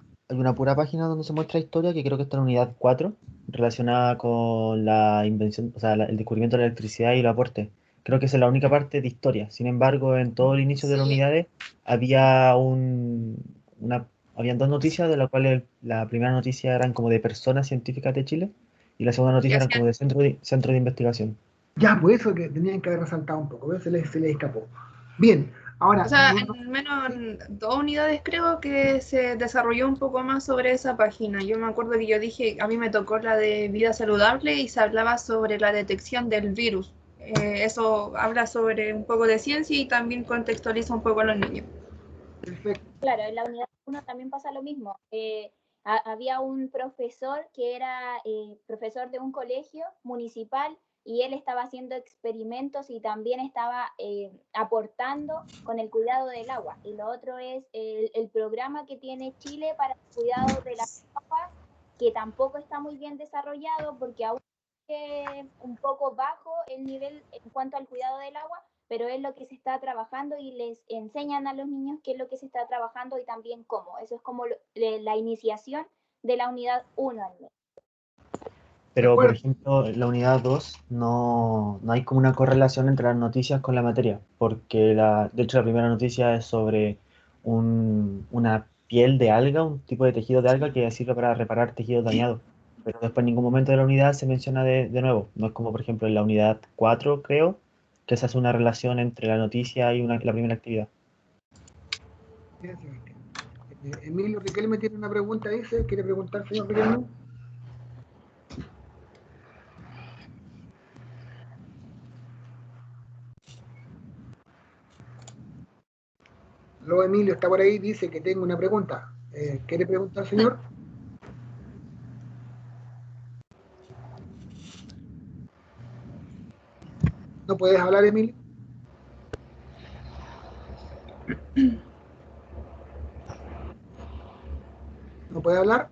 H: página donde se muestra historia que creo que está en unidad 4, relacionada con la invención, o sea, el descubrimiento de la electricidad y el aporte. Creo que esa es la única parte de historia. Sin embargo, en todo el inicio de las
F: Sí.
H: unidades habían dos noticias, de las cuales la primera noticia eran como de personas científicas de Chile y la segunda noticia
F: Ya
H: eran como de centro de investigación.
A: Ya, pues eso que tenían que haber resaltado un poco, ¿ves? Se les escapó. Bien, ahora...
F: O sea, en menos 2 unidades creo que se desarrolló un poco más sobre esa página. Yo me acuerdo que yo dije, a mí me tocó la de vida saludable y se hablaba sobre la detección del virus. Eso habla sobre un poco de ciencia y también contextualiza un poco a los niños.
A: Perfecto.
D: Claro, en la unidad 1 también pasa lo mismo. Había un profesor que era profesor de un colegio municipal y él estaba haciendo experimentos y también estaba aportando con el cuidado del agua. Y lo otro es el programa que tiene Chile para el cuidado de las aguas, que tampoco está muy bien desarrollado porque aún es un poco bajo el nivel en cuanto al cuidado del agua, pero es lo que se está trabajando y les enseñan a los niños qué es lo que se está trabajando y también cómo. Eso es como la iniciación de la unidad 1 al menos.
H: Pero, por ejemplo, en la unidad 2 no hay como una correlación entre las noticias con la materia, porque de hecho la primera noticia es sobre una piel de alga, un tipo de tejido de alga que sirve para reparar tejidos dañados, pero después en ningún momento de la unidad se menciona de nuevo. No es como, por ejemplo, en la unidad 4, creo, que se hace una relación entre la noticia y la primera actividad.
A: Emilio Riquelme tiene una pregunta, dice, ¿quiere preguntar, señor Riquelme? Luego Emilio está por ahí, dice que tengo una pregunta. ¿Quiere preguntar, señor? ¿No puedes hablar, Emilio? ¿No puede hablar?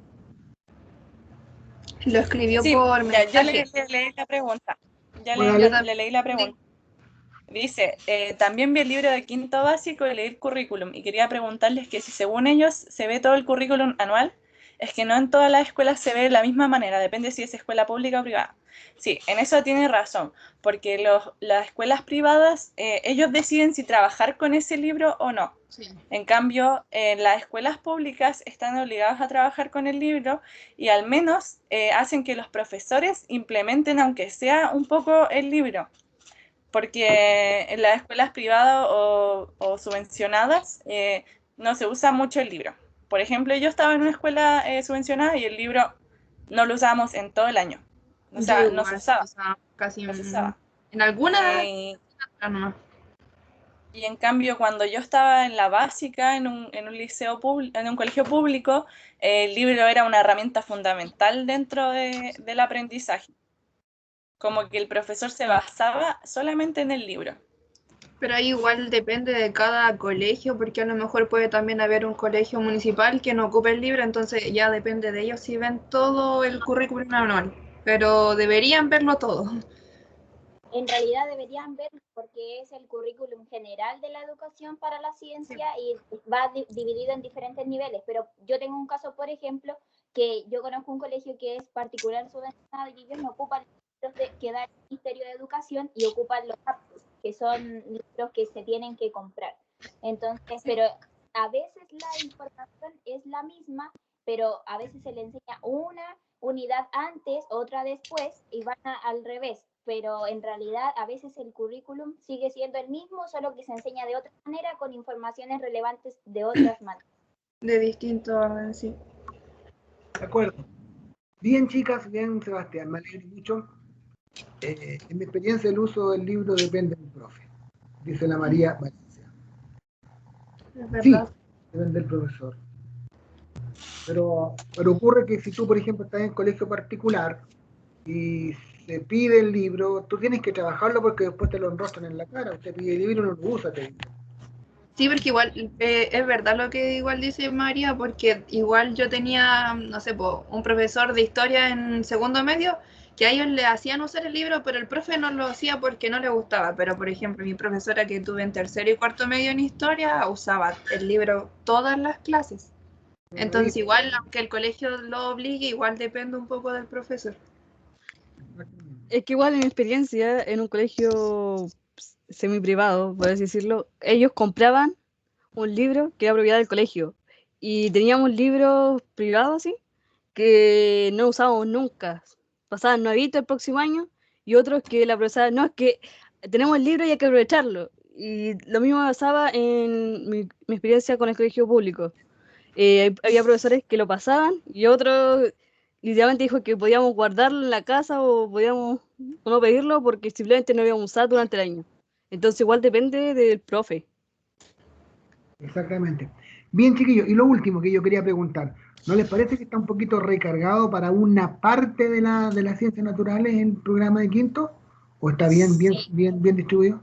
F: Lo escribió
C: Sí,
F: por
C: ya, yo
F: mensaje.
C: le leí la pregunta. Ya
A: Bueno,
C: le,
A: dale.
C: le leí la pregunta. Dice, también vi el libro de quinto básico y leí el currículum y quería preguntarles que si según ellos se ve todo el currículum anual, es que no en todas las escuelas se ve de la misma manera, depende si es escuela pública o privada. Sí, en eso tiene razón, porque las escuelas privadas, ellos deciden si trabajar con ese libro o no.
F: Sí.
C: En cambio, las escuelas públicas están obligadas a trabajar con el libro y al menos hacen que los profesores implementen, aunque sea un poco, el libro. Porque en las escuelas privadas o subvencionadas no se usa mucho el libro. Por ejemplo, yo estaba en una escuela subvencionada y el libro no lo usábamos en todo el año. O sea,
F: Yo
C: no se
F: igual,
C: usaba.
F: o sea, casi
C: No se usaba.
F: en alguna
C: Y
F: nomás.
C: en cambio, cuando yo estaba en la básica, en un liceo en un colegio público, el libro era una herramienta fundamental dentro del aprendizaje. Como que el profesor se basaba solamente en el libro.
F: Pero ahí igual depende de cada colegio, porque a lo mejor puede también haber un colegio municipal que no ocupe el libro, entonces ya depende de ellos si ven todo el currículum anual. Pero deberían verlo todo.
D: En realidad deberían ver porque es el currículum general de la educación para la ciencia y va dividido en diferentes niveles. Pero yo tengo un caso, por ejemplo, que yo conozco un colegio que es particular subvencionado y ellos no ocupan libros que da el Ministerio de Educación y ocupan los aptos, que son libros que se tienen que comprar. Entonces, pero a veces la información es la misma, pero a veces se le enseña una unidad antes, otra después y van al revés. Pero en realidad a veces el currículum sigue siendo el mismo, solo que se enseña de otra manera con informaciones relevantes de otras maneras.
F: De distinto orden, sí.
A: De acuerdo. Bien, chicas, bien, Sebastián, me alegro mucho. En mi experiencia, el uso del libro depende del profe, dice la María Valencia.
F: Es
A: Sí,
F: verdad.
A: depende del profesor. Pero ocurre que si tú, por ejemplo, estás en colegio particular y se pide el libro, tú tienes que trabajarlo porque después te lo enrostran en la cara. Usted pide el libro y no lo usa, te dice.
F: Sí, porque igual es verdad lo que igual dice María, porque igual yo tenía, no sé, un profesor de historia en segundo medio que a ellos le hacían usar el libro, pero el profe no lo hacía porque no le gustaba. Pero, por ejemplo, mi profesora que tuve en tercero y cuarto medio en historia usaba el libro todas las clases. Entonces, igual, aunque el colegio lo obligue, igual depende un poco del profesor.
G: Es que igual en mi experiencia, en un colegio semi-privado, por así decirlo, ellos compraban un libro que era propiedad del colegio. Y teníamos libros privados, ¿sí? Que no usábamos nunca. Pasaban nuevitos el próximo año y otros que la profesora, no, es que tenemos el libro y hay que aprovecharlo. Y lo mismo pasaba en mi experiencia con el colegio público. Había profesores que lo pasaban y otros literalmente dijo que podíamos guardarlo en la casa o podíamos o no pedirlo porque simplemente no lo íbamos a usar durante el año. Entonces igual depende del profe.
A: Exactamente. Bien, chiquillos, y lo último que yo quería preguntar, ¿no les parece que está un poquito recargado para una parte de las ciencias naturales en el programa de quinto? ¿O está bien distribuido?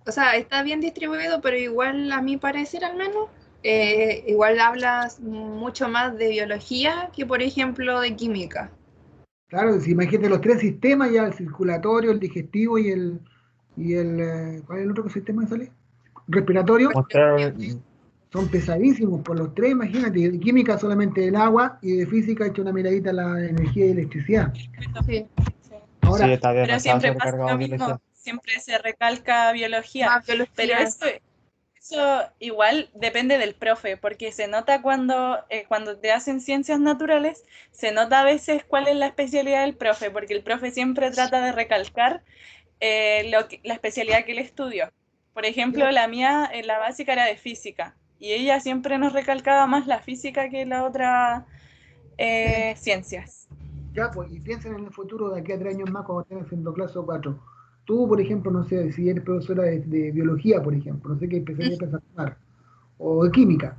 F: O sea, está bien distribuido, pero igual, a mi parecer al menos, igual hablas mucho más de biología que, por ejemplo, de química.
A: Claro, si imagínate los tres sistemas, ya el circulatorio, el digestivo ¿cuál es el otro sistema que sale? Respiratorio.
H: Mostrar
A: Son pesadísimos por los tres, imagínate. De química solamente el agua y de física he hecho una miradita a la energía y electricidad.
F: Sí.
A: Ahora,
H: sí, está
C: Pero
H: demasiado
C: siempre pasa
H: sobrecargado
C: lo
H: de
C: mismo,
H: biología.
C: siempre se recalca biología.
F: Más biología.
C: Pero eso igual depende del profe, porque se nota cuando te hacen ciencias naturales, se nota a veces cuál es la especialidad del profe, porque el profe siempre trata de recalcar la especialidad que él estudió. Por ejemplo, la mía en la básica era de física, y ella siempre nos recalcaba más la física que la otra ciencias.
A: ya, pues, y piensen en el futuro de aquí a 3 años más cuando estén haciendo clase o 4. Tú, por ejemplo, no sé, si eres profesora de biología, por ejemplo, no sé qué especialidad vas a tomar, o de química,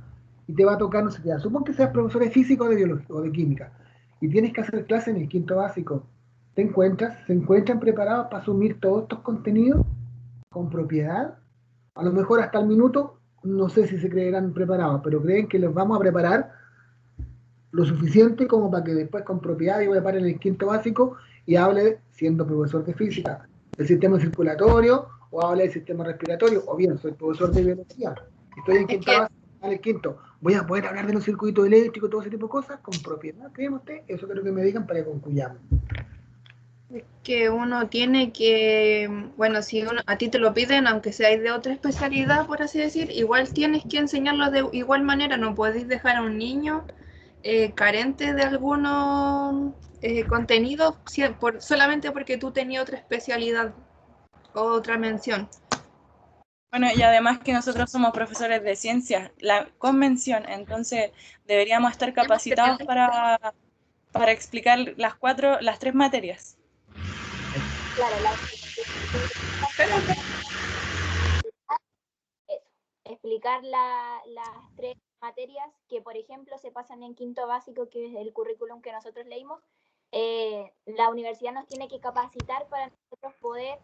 A: y te va a tocar, no sé qué, supón que seas profesor de física o de biología o de química, y tienes que hacer clase en el quinto básico, se encuentran preparados para asumir todos estos contenidos con propiedad. A lo mejor hasta el minuto, no sé si se creerán preparados, pero creen que los vamos a preparar lo suficiente como para que después con propiedad yo me pare en el quinto básico y hable, siendo profesor de física, del sistema circulatorio, o hable del sistema respiratorio, o bien soy profesor de biología, estoy en quinto básico, en el quinto, voy a poder hablar de los circuitos eléctricos, todo ese tipo de cosas, con propiedad, ¿creen ustedes? Eso creo que me digan para que concluyamos.
F: Es que uno tiene que, bueno, si a ti te lo piden, aunque seas de otra especialidad, por así decir, igual tienes que enseñarlo de igual manera, no podéis dejar a un niño carente de algunos contenidos solamente porque tú tenías otra especialidad o otra mención.
C: Bueno, y además que nosotros somos profesores de ciencias, la convención, entonces deberíamos estar capacitados para explicar las 3 materias.
D: Claro, explicar las 3 materias que, por ejemplo, se pasan en quinto básico, que es el currículum que nosotros leímos. La universidad nos tiene que capacitar para nosotros poder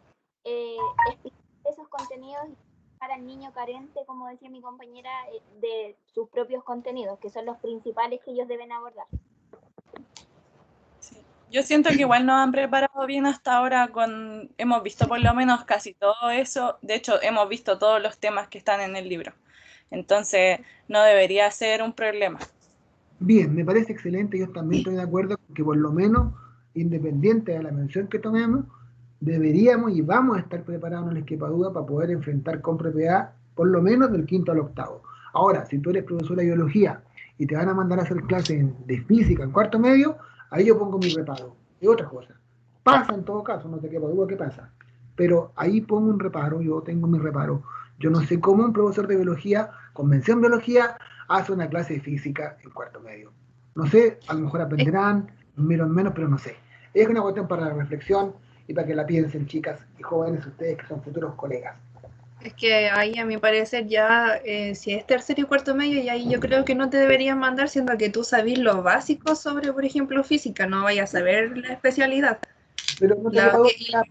D: explicar esos contenidos para el niño carente, como decía mi compañera, de sus propios contenidos, que son los principales que ellos deben abordar.
C: Sí. Yo siento que igual nos han preparado bien hasta ahora, hemos visto por lo menos casi todo eso, de hecho hemos visto todos los temas que están en el libro, entonces no debería ser un problema.
A: Bien, me parece excelente, yo también estoy de acuerdo con que por lo menos, independiente de la mención que tomemos, deberíamos y vamos a estar preparados, no les quepa duda, para poder enfrentar con propiedad, por lo menos del quinto al octavo. Ahora, si tú eres profesora de biología y te van a mandar a hacer clases de física en cuarto medio, ahí yo pongo mi reparo, es otra cosa. Pasa en todo caso, no te quepa duda que pasa, pero ahí pongo un reparo, yo tengo mi reparo. Yo no sé cómo un profesor de biología, con mención biología, hace una clase de física en cuarto medio. No sé, a lo mejor aprenderán, menos, pero no sé. Es una cuestión para la reflexión y para que la piensen, chicas y jóvenes, ustedes que son futuros colegas.
F: Es que ahí, a mi parecer, ya si es tercero y cuarto medio, y ahí yo creo que no te deberían mandar, siendo que tú sabes lo básico sobre, por ejemplo, física, no vayas a saber la especialidad.
A: Pero no te
F: lo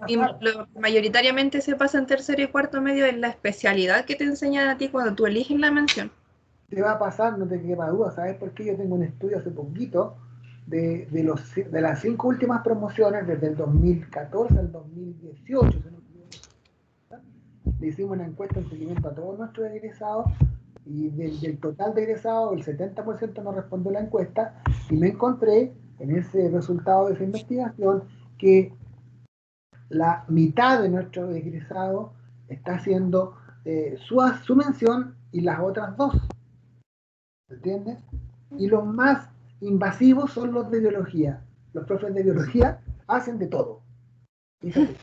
F: que mayoritariamente se pasa en tercero y cuarto medio es la especialidad que te enseñan a ti cuando tú eliges la mención.
A: Te va a pasar, no te quepa duda, ¿sabes por qué? Yo tengo un estudio hace poquito de las 5 últimas promociones, desde el 2014 al 2018, le hicimos una encuesta en seguimiento a todos nuestros egresados, y del total de egresados, el 70% no respondió la encuesta, y me encontré en ese resultado de esa investigación que la mitad de nuestros egresados está haciendo su mención y las otras 2. ¿Entiendes? Y los más invasivos son los de biología. Los profes de biología hacen de todo. Fíjate.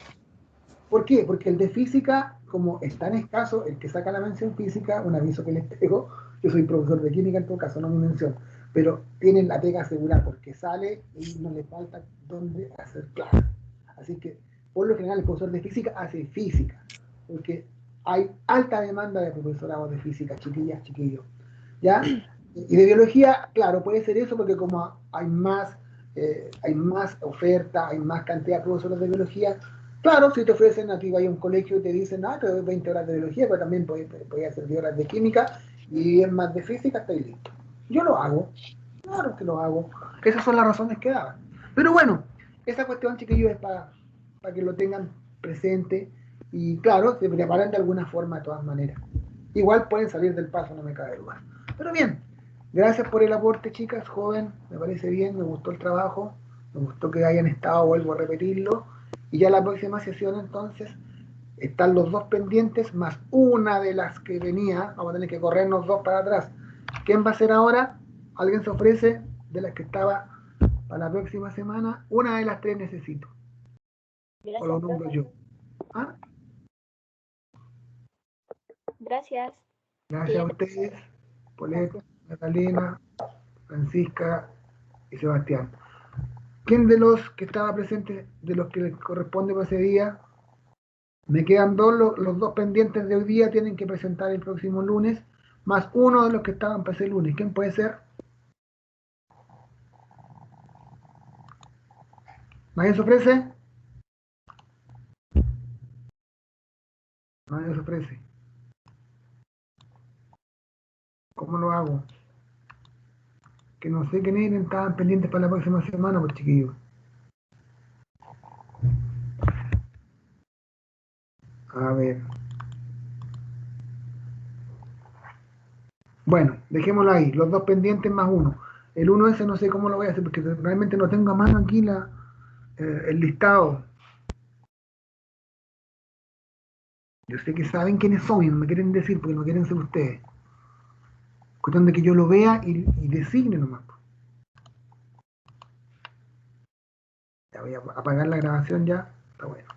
A: ¿Por qué? Porque el de física, como es tan escaso, el que saca la mención física, un aviso que les pego, yo soy profesor de química en todo caso, no mi mención, pero tienen la pega asegurada porque sale y no le falta dónde hacer clases. Así que, por lo general, el profesor de física hace física, porque hay alta demanda de profesorado de física, chiquillas, chiquillos. ¿Ya? Y de biología, claro, puede ser eso porque como hay más oferta, hay más cantidad de profesores de biología, claro, si te ofrecen a ti, vaya a un colegio y te dicen, te doy 20 horas de biología, pero también podés hacer 10 horas de química y es más de física, estáis listo. Yo lo hago, claro que lo hago. Esas son las razones que daban. Pero bueno, esa cuestión, chiquillos, es para que lo tengan presente y claro, se preparan de alguna forma de todas maneras. Igual pueden salir del paso, no me cabe duda. Pero bien, gracias por el aporte, chicas, joven, me parece bien, me gustó el trabajo, me gustó que hayan estado, vuelvo a repetirlo, y ya la próxima sesión entonces están los 2 pendientes, más una de las que venía, vamos a tener que corrernos 2 para atrás. ¿Quién va a ser ahora? ¿Alguien se ofrece de las que estaba para la próxima semana? Una de las 3 necesito.
D: Gracias,
A: o lo nombro yo. ¿Ah?
D: Gracias.
A: Gracias a ustedes, Poleta, Catalina, Francisca y Sebastián. ¿Quién de los que estaba presente, de los que les corresponde para ese día? Me quedan 2, los 2 pendientes de hoy día tienen que presentar el próximo lunes, más uno de los que estaban para ese lunes. ¿Quién puede ser? ¿Nadie se ofrece? Nadie se ofrece. ¿Cómo lo hago? Que no sé quiénes estaban pendientes para la próxima semana, pues chiquillos. A ver. Bueno, dejémoslo ahí. Los dos pendientes más uno. El uno ese no sé cómo lo voy a hacer porque realmente no tengo a mano aquí el listado. Yo sé que saben quiénes son y no me quieren decir porque no quieren ser ustedes. Cuestión de que yo lo vea y designe nomás. Ya voy a apagar la grabación ya. Está bueno.